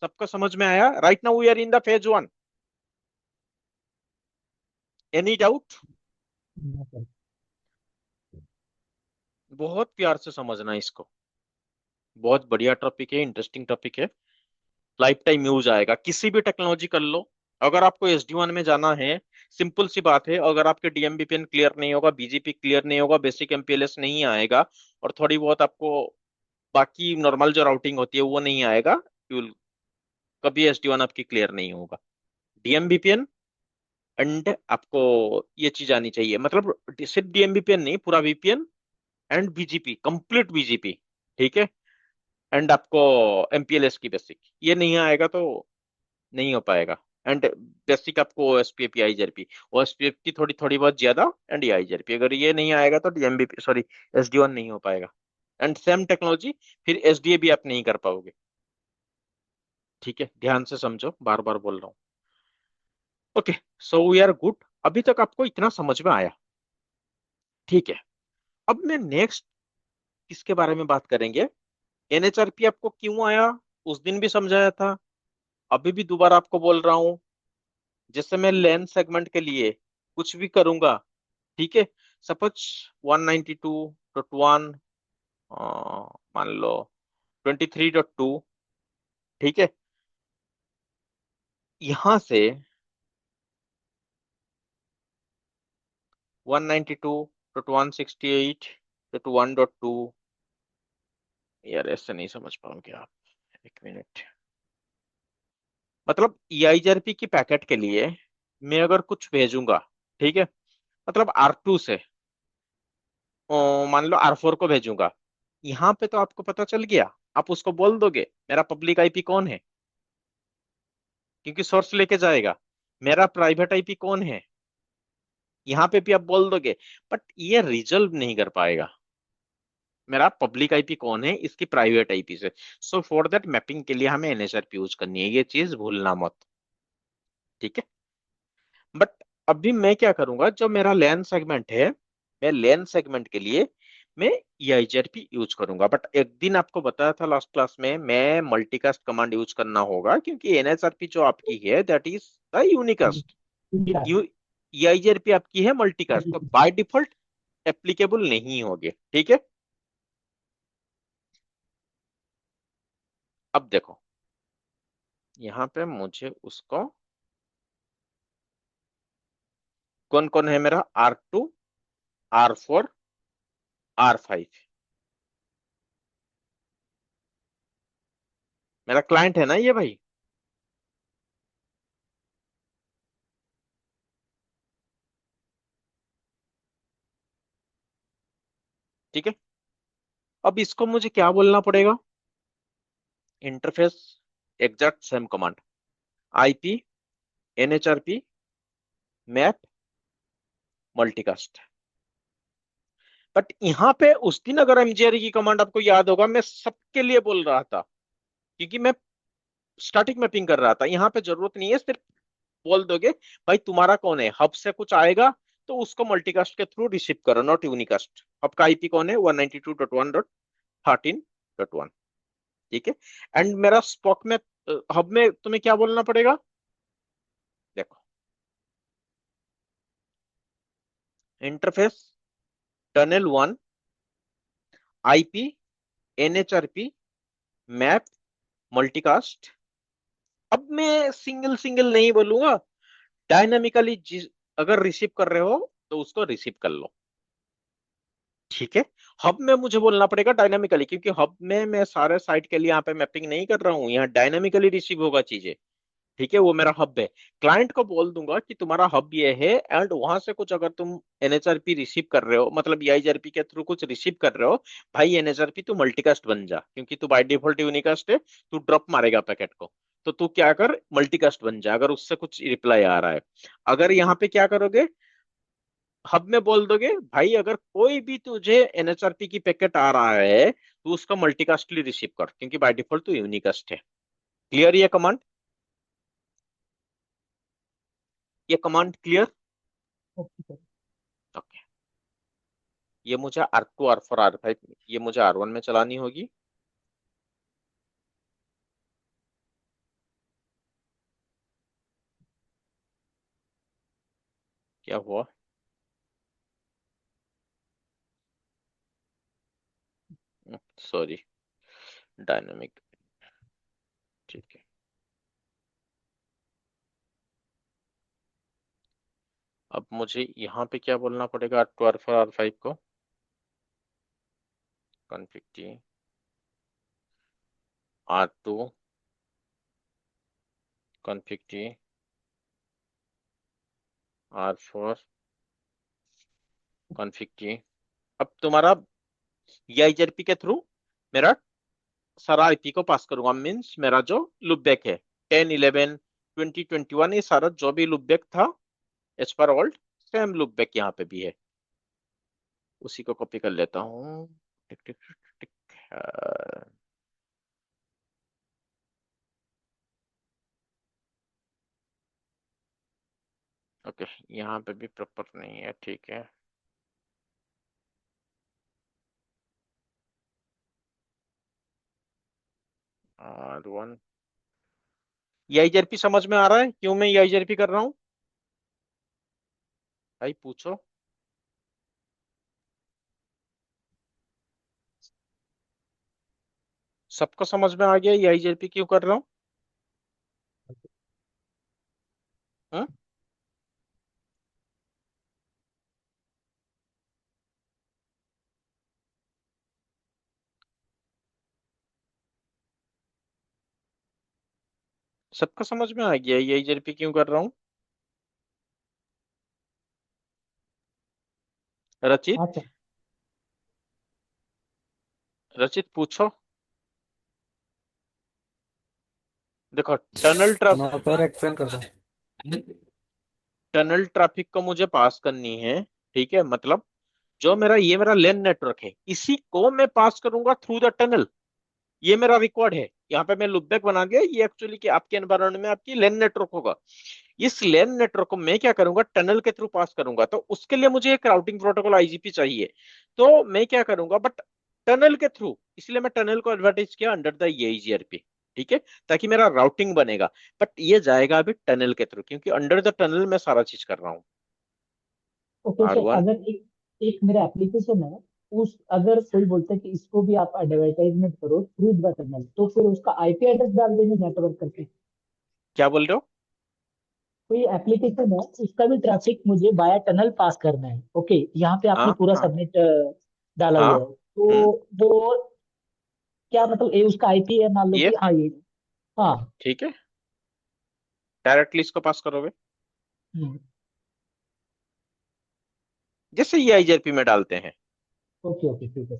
सबको समझ में आया? Right now we are in the phase 1। Any doubt? बहुत प्यार से समझना इसको, बहुत बढ़िया टॉपिक है, इंटरेस्टिंग टॉपिक है, लाइफ टाइम यूज आएगा, किसी भी टेक्नोलॉजी कर लो। अगर आपको SD1 में जाना है, सिंपल सी बात है, अगर आपके DMBPN क्लियर नहीं होगा, BGP क्लियर नहीं होगा, बेसिक MPLS नहीं आएगा, और थोड़ी बहुत आपको बाकी नॉर्मल जो राउटिंग होती है वो नहीं आएगा, you'll- कभी SD1 आपकी क्लियर नहीं होगा। DMBPN एंड आपको ये चीज आनी चाहिए, मतलब सिर्फ DMBPN नहीं, पूरा VPN and BGP, complete BGP। ठीक है, एंड आपको MPLS की बेसिक, ये नहीं आएगा तो नहीं हो पाएगा। एंड बेसिक आपको ओएसपीएफ आईजेआरपी, ओएसपीएफ की थोड़ी थोड़ी बहुत ज्यादा, एंड ये आईजेआरपी। अगर ये नहीं आएगा तो डीएमबी सॉरी एसडी1 नहीं हो पाएगा। एंड सेम टेक्नोलॉजी फिर एसडीए भी आप नहीं कर पाओगे। ठीक है, ध्यान से समझो, बार बार बोल रहा हूँ। Okay, so we are good, अभी तक आपको इतना समझ में आया। ठीक है, अब मैं नेक्स्ट किसके बारे में बात करेंगे। एनएचआरपी आपको क्यों आया, उस दिन भी समझाया था, अभी भी दोबारा आपको बोल रहा हूँ। जैसे मैं लेन सेगमेंट के लिए कुछ भी करूंगा, ठीक है, सपोज 192.1 मान लो 23.2, ठीक है, यहां से 192.168.1.2, यार ऐसे नहीं समझ पाओगे आप, एक मिनट। मतलब ईआईजीआरपी की पैकेट के लिए मैं अगर कुछ भेजूंगा, ठीक है, मतलब R2 से मान लो R4 को भेजूंगा, यहाँ पे तो आपको पता चल गया, आप उसको बोल दोगे मेरा पब्लिक आईपी कौन है, क्योंकि सोर्स लेके जाएगा। मेरा प्राइवेट आईपी कौन है, यहाँ पे भी आप बोल दोगे, बट ये रिजल्व नहीं कर पाएगा मेरा पब्लिक आईपी कौन है इसकी प्राइवेट आईपी से। सो फॉर दैट मैपिंग के लिए हमें एनएचआरपी यूज करनी है, ये चीज भूलना मत। ठीक है, बट अभी मैं क्या करूंगा, जो मेरा लैन सेगमेंट है, मैं लैन सेगमेंट के लिए मैं ईआईजीआरपी यूज करूंगा। बट एक दिन आपको बताया था लास्ट क्लास में, मैं मल्टीकास्ट कमांड यूज करना होगा, क्योंकि एनएचआरपी जो आपकी है that is the unicast. You EIGRP आपकी है मल्टीकास्ट, तो बाय डिफॉल्ट एप्लीकेबल नहीं होगी। ठीक है, अब देखो यहाँ पे मुझे उसको, कौन कौन है मेरा, R2, R4, R5, मेरा क्लाइंट है ना ये भाई। ठीक है, अब इसको मुझे क्या बोलना पड़ेगा, interface exact same command, IP, NHRP, map, multicast. But यहाँ पे उस दिन अगर एमजीआरई की कमांड आपको याद होगा, मैं सबके लिए बोल रहा था, क्योंकि मैं स्टैटिक मैपिंग कर रहा था। यहाँ पे जरूरत नहीं है, सिर्फ बोल दोगे भाई तुम्हारा कौन है, हब से कुछ आएगा तो उसको मल्टीकास्ट के थ्रू रिसीव करो, नॉट यूनिकास्ट। हब का आईपी कौन है, 192.1.13.1। ठीक है, एंड मेरा स्पॉक में हब में तुम्हें क्या बोलना पड़ेगा, देखो, interface tunnel 1, IP, NHRP, map, multicast. अब मैं सिंगल सिंगल नहीं बोलूंगा, डायनामिकली अगर रिसीव कर रहे हो तो उसको रिसीव कर लो। ठीक है, हब में मुझे बोलना पड़ेगा डायनामिकली, क्योंकि हब में मैं सारे साइट के लिए यहाँ पे मैपिंग नहीं कर रहा हूँ, यहाँ डायनामिकली रिसीव होगा चीजें। ठीक है, वो मेरा हब है। क्लाइंट को बोल दूंगा कि तुम्हारा हब ये है, एंड वहां से कुछ अगर तुम एनएचआरपी रिसीव कर रहे हो, मतलब ईआईजीआरपी के थ्रू कुछ रिसीव कर रहे हो, भाई एनएचआरपी तू मल्टीकास्ट बन जा, क्योंकि तू बाय डिफॉल्ट यूनिकास्ट है, तू ड्रॉप मारेगा पैकेट को। तो तू क्या कर, मल्टीकास्ट बन जा अगर उससे कुछ रिप्लाई आ रहा है। अगर यहाँ पे क्या करोगे, हब में बोल दोगे भाई अगर कोई भी तुझे एनएचआरपी की पैकेट आ रहा है तो उसका मल्टीकास्टली रिसीव कर, क्योंकि बाय डिफॉल्ट तो यूनिकास्ट है। क्लियर ये कमांड, ये command clear. Okay sir. Okay, ये मुझे R2, R4, R5, ये मुझे R1 में चलानी होगी। क्या हुआ, सॉरी, डायनामिक। ठीक है, अब मुझे यहाँ पे क्या बोलना पड़ेगा, R2, R4, R5 को, config T, R2 config T, R4 config T. अब तुम्हारा ईआईजीआरपी के थ्रू मेरा सारा आईपी को पास करूंगा, मीन्स मेरा जो लूप बैक है 10, 11, 2021, ये सारा जो भी लूपबैक था as per alt, same loopback यहाँ पे भी है। उसी को कॉपी कर लेता हूँ। टिक टिक टिक टिक। ओके, यहाँ पे भी प्रॉपर नहीं है, ठीक है। R1 ये आईजेआरपी समझ में आ रहा है क्यों मैं ये आईजेआरपी कर रहा हूँ? भाई पूछो। सबको समझ में आ गया ये आईजेआरपी क्यों कर रहा हूँ? हम्म? सबको समझ में आ गया ये आईजेआरपी क्यों कर रहा हूँ? रचित, अच्छा। रचित पूछो। देखो, टनल ट्रैफिक, ना पर एक्सप्लेन कर दो। टनल ट्रैफिक को मुझे पास करनी है, ठीक है। मतलब जो मेरा ये मेरा लेन नेटवर्क है, इसी को मैं पास करूंगा थ्रू द टनल। ये मेरा रिकॉर्ड है, यहाँ पे मैं लूपबैक बना दिया। ये एक्चुअली कि आपके एनवायरमेंट में आपकी लेन नेटवर्क होगा। इस लेन नेटवर्क को मैं क्या करूंगा, टनल के थ्रू पास करूंगा। तो उसके लिए मुझे एक राउटिंग प्रोटोकॉल आईजीपी चाहिए। तो मैं क्या करूंगा, बट टनल के थ्रू, इसलिए मैं टनल को एडवर्टाइज किया अंडर द ईआईजीआरपी, ठीक है, ताकि मेरा राउटिंग बनेगा। बट ये जाएगा अभी टनल के थ्रू, क्योंकि अंडर द टनल मैं सारा चीज कर रहा हूँ। ओके आर सर, वन अगर एक एक मेरा एप्लीकेशन है, उस अगर कोई बोलता है कि इसको भी आप एडवर्टाइजमेंट करो थ्रू द टनल, तो फिर उसका आईपी एड्रेस डाल देंगे नेटवर्क करके। क्या बोल रहे हो? कोई एप्लीकेशन है, उसका भी ट्रैफिक मुझे बाया टनल पास करना है। ओके, यहाँ पे आपने हाँ पूरा हाँ सबमिट डाला हाँ। हुआ है, तो हम्म। वो क्या मतलब, ये उसका आईपी है, मान लो ये कि हाँ ये। हाँ। ठीक है, डायरेक्टली इसको पास करोगे हम्म। जैसे ये आईजीआरपी में डालते हैं, ओके ओके, ठीक है सर।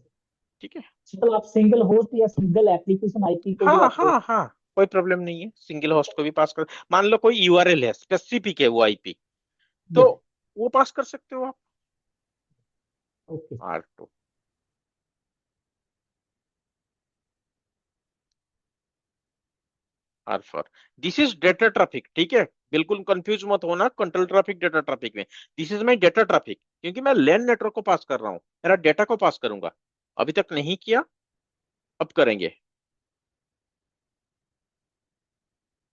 ठीक है। मतलब आप सिंगल होस्ट या सिंगल एप्लीकेशन आईपी को भी हाँ आप। हाँ हाँ, कोई प्रॉब्लम नहीं है, सिंगल होस्ट को भी पास कर। मान लो कोई यूआरएल है, स्पेसिफिक है वो आईपी, तो यस। वो पास कर सकते हो आप। Okay. R2, R4, this is data traffic, ठीक है। बिल्कुल कंफ्यूज मत होना कंट्रोल ट्रैफिक डेटा ट्रैफिक में। This is my data traffic, क्योंकि मैं लैन नेटवर्क को पास कर रहा हूँ, मेरा डेटा को पास करूंगा। अभी तक नहीं किया, अब करेंगे,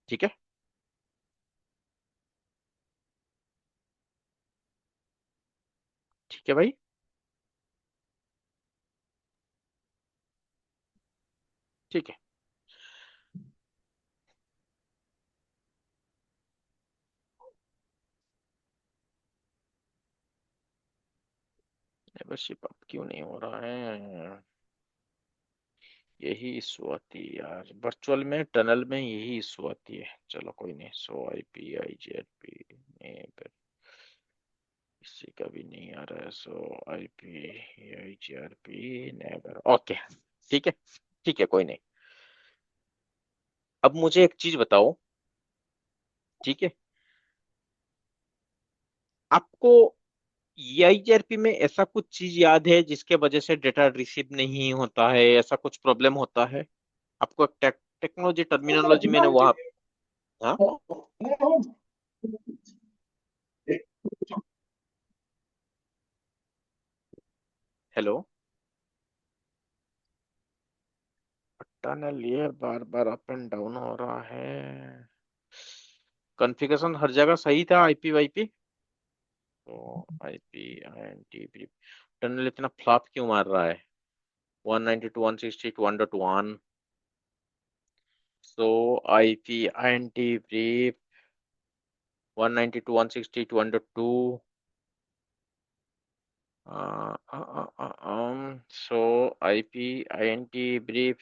ठीक है। ठीक है भाई, ठीक है। मेंबरशिप अब क्यों नहीं हो रहा है? यही इशू आती है यार, वर्चुअल में टनल में यही इशू आती है। चलो कोई नहीं, सो आईपी आईजीआरपी नहीं, किसी का भी नहीं आ रहा है। सो आईपी आईजीआरपी नेबर, ओके, ठीक है, ठीक है, कोई नहीं। अब मुझे एक चीज बताओ, ठीक है। आपको आईजीआरपी में ऐसा कुछ चीज याद है जिसके वजह से डेटा रिसीव नहीं होता है, ऐसा कुछ प्रॉब्लम होता है? आपको एक टेक्नोलॉजी टर्मिनोलॉजी मैंने वहां, हाँ, हेलो, टनल ये बार बार अप एंड डाउन हो रहा है। कॉन्फ़िगरेशन हर जगह सही था, आईपी वाईपी, तो आईपी आईएनटी, टनल इतना फ्लॉप क्यों मार रहा है? 192.168.1.1, so IP INT brief 192.168.1.2, so IP INT brief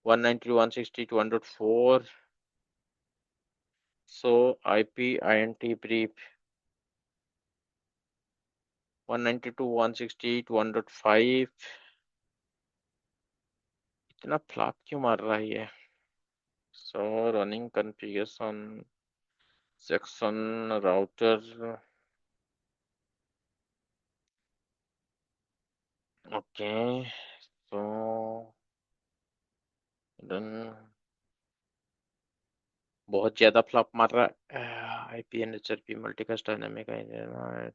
192.168.1.4, so IP INT brief 192.168.1.5। इतना फ्लॉप क्यों मार रहा है ये? So running configuration section router. Okay. तो डन। बहुत ज्यादा फ्लॉप मार रहा है। IP NHRP multicast dynamic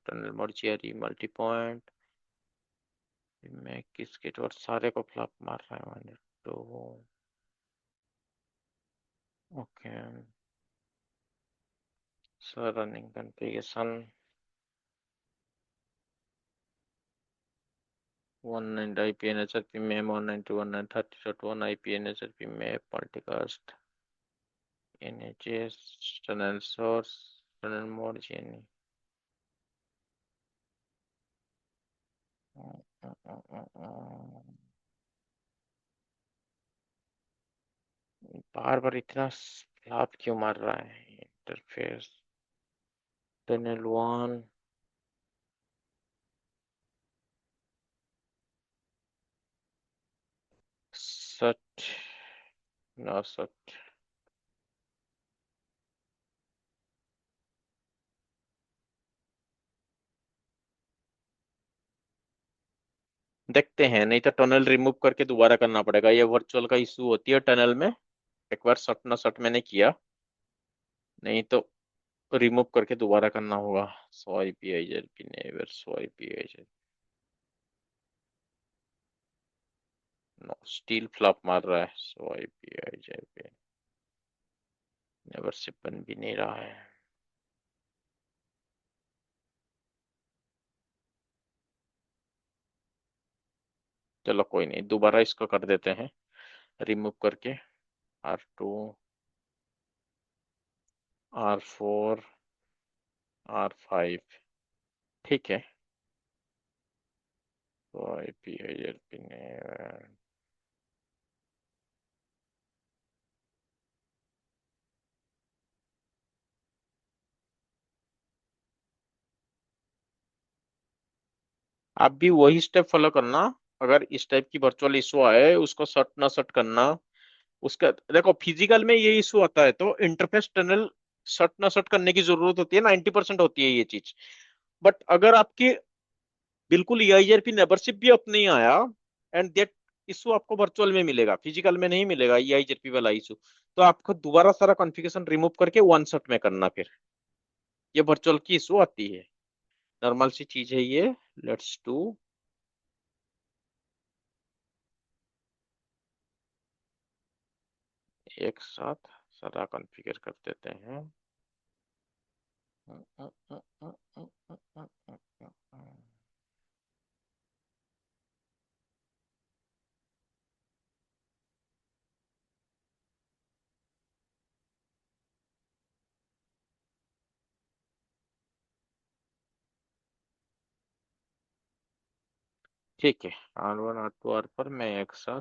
tunnel mode GRE multipoint. मैं किस किट और सारे को फ्लॉप मार रहा है। तो okay. So running configuration 19 IP NHRP map 192.190.1 IP NHRP map multicast NHS tunnel source tunnel mode GRE. बार बार इतना फ्लॉप क्यों मार रहा है इंटरफेस। टनल वन सट ना सट। देखते हैं, नहीं तो टनल रिमूव करके दोबारा करना पड़ेगा। ये वर्चुअल का इशू होती है टनल में। एक बार सट ना सट मैंने किया, नहीं तो रिमूव करके दोबारा करना होगा। सो आईपी आईजेपी नेवर सो आईपी आईजेपी नो स्टील फ्लॉप मार रहा है। सो आईपी आईजेपी नेवर से बन भी नहीं रहा है। चलो कोई नहीं, दोबारा इसको कर देते हैं रिमूव करके। R2 R4 R5। ठीक है। तो आईपी आईजेपी नेवर। आप भी वही स्टेप फॉलो करना। अगर इस टाइप की वर्चुअल इशू आए उसको सट ना सट करना। उसका देखो, फिजिकल में ये इशू आता है तो इंटरफेस टनल सट ना सट करने की जरूरत होती है, 90% होती है ये चीज। बट अगर आपकी बिल्कुल ईआईआरपी नेबरशिप भी अप नहीं आया, एंड दैट इशू आपको वर्चुअल में मिलेगा, फिजिकल में नहीं मिलेगा ईआईआरपी वाला इशू। तो आपको दोबारा सारा कॉन्फ़िगरेशन रिमूव करके वन शॉट में करना फिर। ये वर्चुअल की इशू आती है, नॉर्मल सी चीज है ये। लेट्स डू एक साथ सारा कॉन्फ़िगर कर देते हैं। ठीक है। R1 R2 R4 मैं एक साथ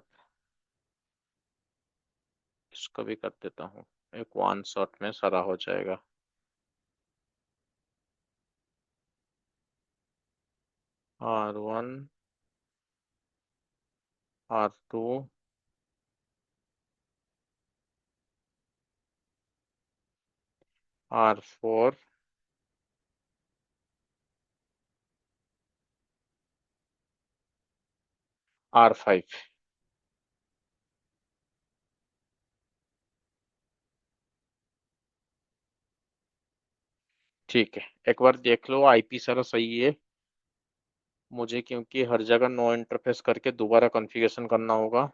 इसको भी कर देता हूँ। एक वन शॉट में सारा हो जाएगा। R1 R2 R4 R5। ठीक है, एक बार देख लो आईपी सारा सही है। मुझे क्योंकि हर जगह नो इंटरफेस करके दोबारा कॉन्फ़िगरेशन करना होगा।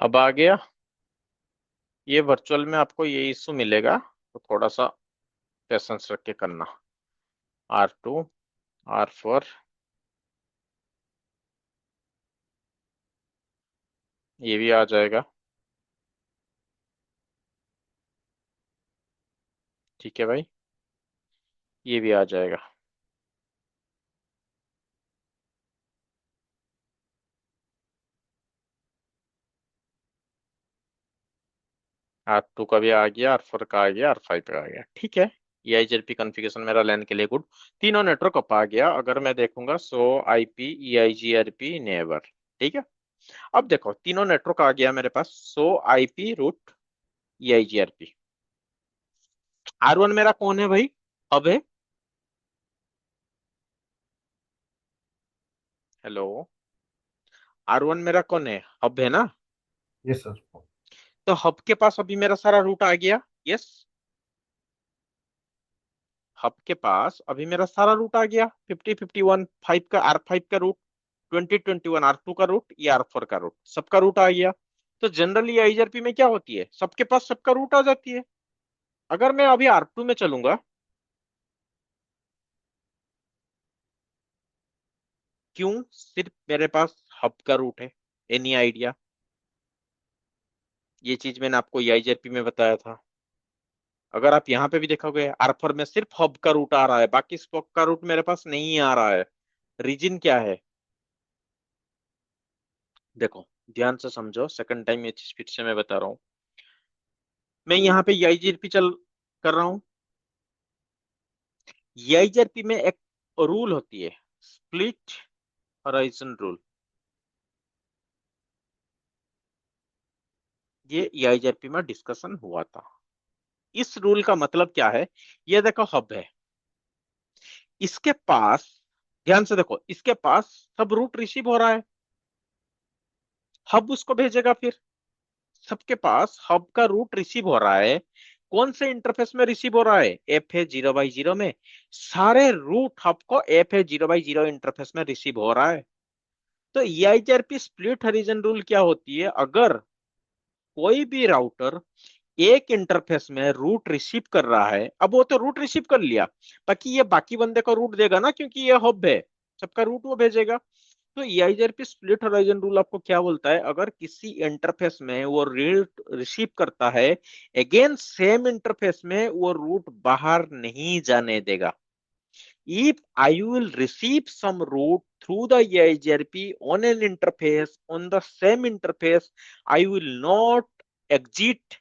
अब आ गया। ये वर्चुअल में आपको ये इशू मिलेगा, तो थोड़ा सा पेशेंस रख के करना। R2, R4, ये भी आ जाएगा। ठीक है भाई, ये भी आ जाएगा। R2 का भी आ गया, R4 का आ गया, R5 का आ गया। ठीक है, ये आईजीआरपी कॉन्फ़िगरेशन मेरा लैन के लिए गुड। तीनों नेटवर्क अप आ गया। अगर मैं देखूंगा सो IP EIGRP नेबर। ठीक है, अब देखो तीनों नेटवर्क आ गया मेरे पास। सो IP रूट EIGRP। R1 मेरा कौन है भाई? हब है। हेलो, R1 मेरा कौन है? हब है ना? Yes sir. तो हब के पास अभी मेरा सारा रूट आ गया। यस, हब के पास अभी मेरा सारा रूट आ गया। 50 51 5 का, R5 का रूट, 20 21 R2 का रूट, ये R4 का रूट, सबका रूट आ गया। तो जनरली आईजीआरपी में क्या होती है, सबके पास सबका रूट आ जाती है। अगर मैं अभी R2 में चलूंगा, क्यों सिर्फ मेरे पास हब का रूट है? Any idea? ये चीज मैंने आपको आईजीआरपी में बताया था। अगर आप यहाँ पे भी देखोगे, R4 में सिर्फ हब का रूट आ रहा है, बाकी स्पोक का रूट मेरे पास नहीं आ रहा है। रीजन क्या है? देखो, ध्यान से समझो, सेकंड टाइम ये चीज फिर से मैं बता रहा हूँ। मैं यहाँ पे आईजीआरपी चल कर रहा हूँ। आईजीआरपी में एक रूल होती है, स्प्लिट हॉराइजन रूल। ये आईजीआरपी में डिस्कशन हुआ था। इस रूल का मतलब क्या है? ये देखो, हब है, इसके पास, ध्यान से देखो, इसके पास सब रूट रिसीव हो रहा है। हब उसको भेजेगा फिर। सबके पास हब का रूट रिसीव हो रहा है। कौन से इंटरफेस में रिसीव हो रहा है? FA0/0 में। सारे रूट हब को FA0/0 इंटरफेस में रिसीव हो रहा है। तो EIGRP स्प्लिट हॉरिजन रूल क्या होती है? अगर कोई भी राउटर एक इंटरफेस में रूट रिसीव कर रहा है, अब वो तो रूट रिसीव कर लिया, बाकी ये बाकी बंदे को रूट देगा ना, क्योंकि ये हब है, सबका रूट वो भेजेगा। तो EIGRP स्प्लिट हॉराइजन रूल आपको क्या बोलता है? अगर किसी इंटरफेस में वो रूट रिसीव करता है, अगेन सेम इंटरफेस में वो रूट बाहर नहीं जाने देगा। If I will receive some route through the EIGRP on an interface, on the same interface, I will not exit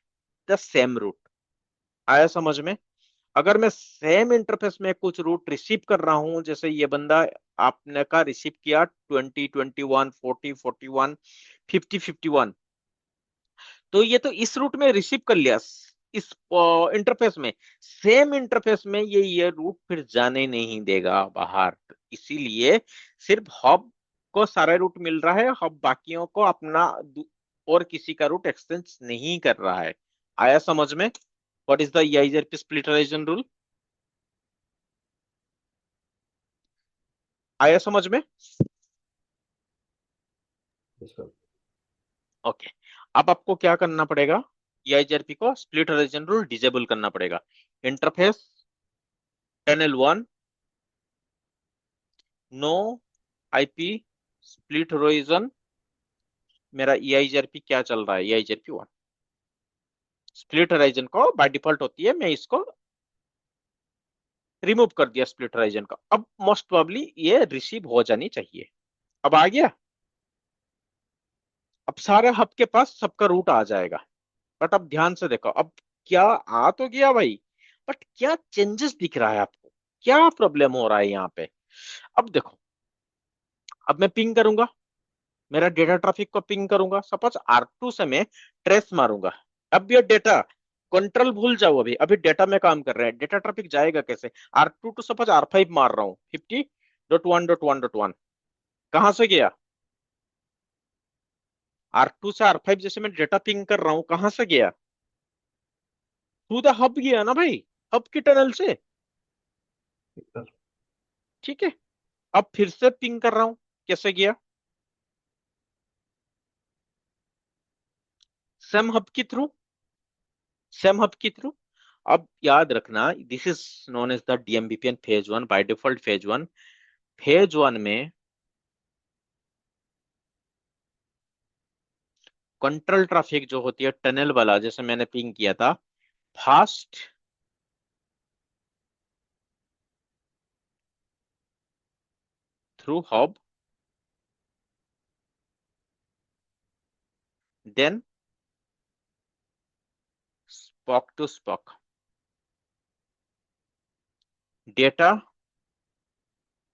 the same route। आया समझ में? अगर मैं सेम इंटरफेस में कुछ रूट रिसीव कर रहा हूं, जैसे ये बंदा आपने का रिसीव किया 20 21 40 41 50 51, तो ये तो इस रूट में रिसीव कर लिया, इस इंटरफेस में। सेम इंटरफेस में ये रूट फिर जाने नहीं देगा बाहर। इसीलिए सिर्फ हब को सारे रूट मिल रहा है, हब बाकियों को अपना और किसी का रूट एक्सचेंज नहीं कर रहा है। आया समझ में? What is the EIGRP split horizon rule? आया समझ में? Yes sir. ओके, अब आपको क्या करना पड़ेगा? EIGRP को स्प्लिट हॉरिजॉन्टल रूल डिजेबल करना पड़ेगा। Interface tunnel 1, no IP split horizon. मेरा EIGRP क्या चल रहा है? EIGRP 1 स्प्लिट हॉरिजॉन को बाय डिफॉल्ट होती है, मैं इसको रिमूव कर दिया स्प्लिट हॉरिजॉन का। अब मोस्ट प्रोबेबली ये रिसीव हो जानी चाहिए। अब आ गया। अब सारे हब के पास सबका रूट आ जाएगा। बट अब ध्यान से देखो, अब क्या आ तो गया भाई, बट क्या चेंजेस दिख रहा है आपको? क्या प्रॉब्लम हो रहा है यहाँ पे? अब देखो, अब मैं पिंग करूंगा, मेरा डेटा ट्रैफिक को पिंग करूंगा। सपोज R2 से मैं ट्रेस मारूंगा। अब ये डेटा कंट्रोल भूल जाओ, अभी अभी डेटा में काम कर रहे हैं, डेटा ट्रैफिक जाएगा कैसे? R2 टू सपोज R5 मार रहा हूँ, 50.1.1.1, कहां से गया? R2 से R5 जैसे मैं डेटा पिंग कर रहा हूँ, कहां से गया? थ्रू द हब गया ना भाई, हब की टनल से। ठीक सर। ठीक है, अब फिर से पिंग कर रहा हूं, कैसे गया? सेम हब के थ्रू, सेम हब के थ्रू। अब याद रखना, this is known as the DMVPN phase one. By default phase one, phase one में कंट्रोल ट्रैफिक जो होती है टनल वाला, जैसे मैंने पिंग किया था, fast through hub, then spoke to spoke. Data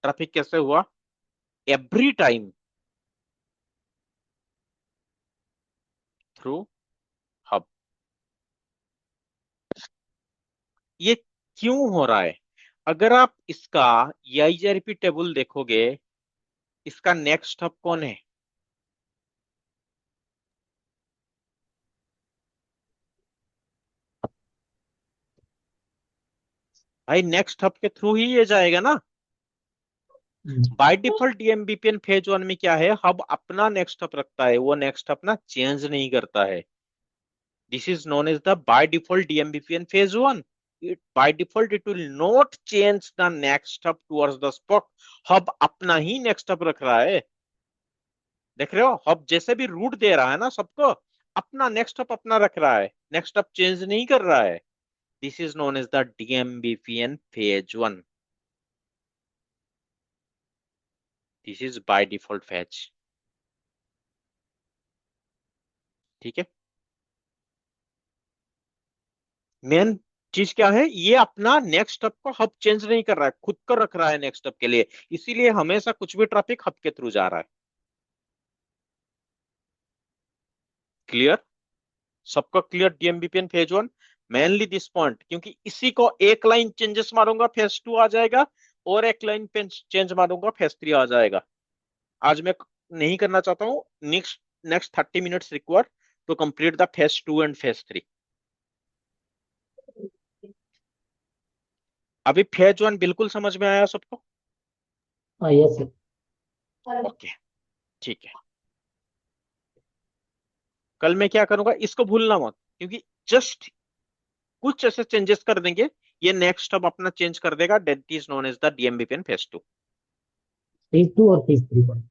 traffic कैसे हुआ? Every time through hub. ये क्यों हो रहा है? अगर आप इसका EIGRP टेबल देखोगे, इसका नेक्स्ट हब कौन है? भाई नेक्स्ट हब के थ्रू ही ये जाएगा ना। Bye default DMVPN phase one में क्या है, हब अपना नेक्स्ट हब रखता है, वो नेक्स्ट हब ना चेंज नहीं करता है। This is known as the by default DMVPN phase one. It by default it will not change the next hub towards the spot। Hub अपना ही नेक्स्ट हब रख रहा है। देख रहे हो, हब जैसे भी रूट दे रहा है ना सबको, अपना नेक्स्ट हब अपना रख रहा है, नेक्स्ट हब चेंज नहीं कर रहा है। This is known as the DMVPN phase one. This is by default phase. ठीक है। मेन चीज क्या है, ये अपना नेक्स्ट हब को हब चेंज नहीं कर रहा है, खुद को रख रहा है नेक्स्ट हब के लिए। इसीलिए हमेशा कुछ भी ट्रैफिक हब के थ्रू जा रहा है। क्लियर? सबको clear? DMVPN phase one, mainly this point, क्योंकि इसी को एक लाइन चेंजेस मारूंगा फेज टू आ जाएगा, और एक लाइन पे चेंज मारूंगा फेज थ्री आ जाएगा। आज मैं नहीं करना चाहता हूँ। Next next 30 minutes require to complete the phase two and phase three. अभी फेज वन बिल्कुल समझ में आया सबको? हाँ यस सर। ओके, ठीक है। कल मैं क्या करूंगा, इसको भूलना मत, क्योंकि जस्ट कुछ ऐसे चेंजेस कर देंगे, ये नेक्स्ट अब अपना चेंज कर देगा। That is known as the DMVPN phase two. Phase two और फेज थ्री पर।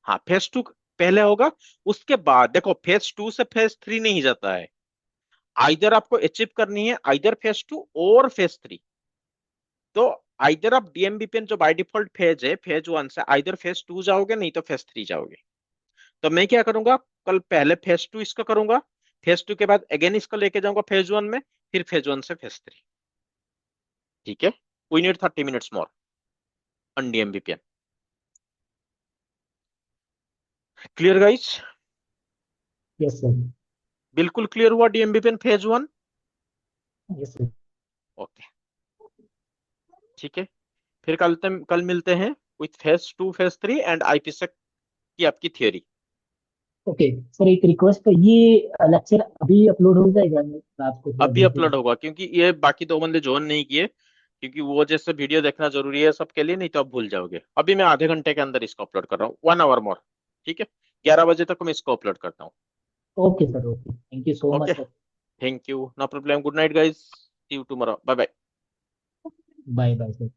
हाँ, फेज टू पहले होगा, उसके बाद देखो फेज टू से फेज थ्री नहीं जाता है। आइदर आपको अचीव करनी है आइदर फेज टू और फेज थ्री। तो आइदर आप डीएमबीपीएन जो बाय डिफॉल्ट फेज है फेज वन से, आइदर फेज टू जाओगे नहीं तो फेज थ्री जाओगे। तो मैं क्या करूंगा, कल पहले फेज टू इसका करूंगा, फेज टू के बाद अगेन इसको लेके जाऊंगा फेज वन में, फिर फेज वन से फेज थ्री। ठीक है। We need 30 minutes more on DMVPN. Clear guys? Yes sir. बिल्कुल क्लियर हुआ DMVPN phase one? Yes sir. Okay, ठीक है। फिर कल मिलते हैं with phase two phase three and IPsec की आपकी थियोरी। ओके सर, एक रिक्वेस्ट है, ये लेक्चर अभी अपलोड हो जाएगा? मैं रात को थोड़ा अभी बिजी अपलोड हूँ। होगा, क्योंकि ये बाकी दो बंदे ज्वाइन नहीं किए, क्योंकि वो जैसे वीडियो देखना जरूरी है सबके लिए, नहीं तो आप भूल जाओगे। अभी मैं आधे घंटे के अंदर इसको अपलोड कर रहा हूँ, 1 आवर मोर। ठीक है, 11 बजे तक मैं इसको अपलोड करता हूँ। Okay sir, okay, thank you so okay, much sir. Thank you, no problem. Good night guys, see you tomorrow, bye bye. Bye bye sir.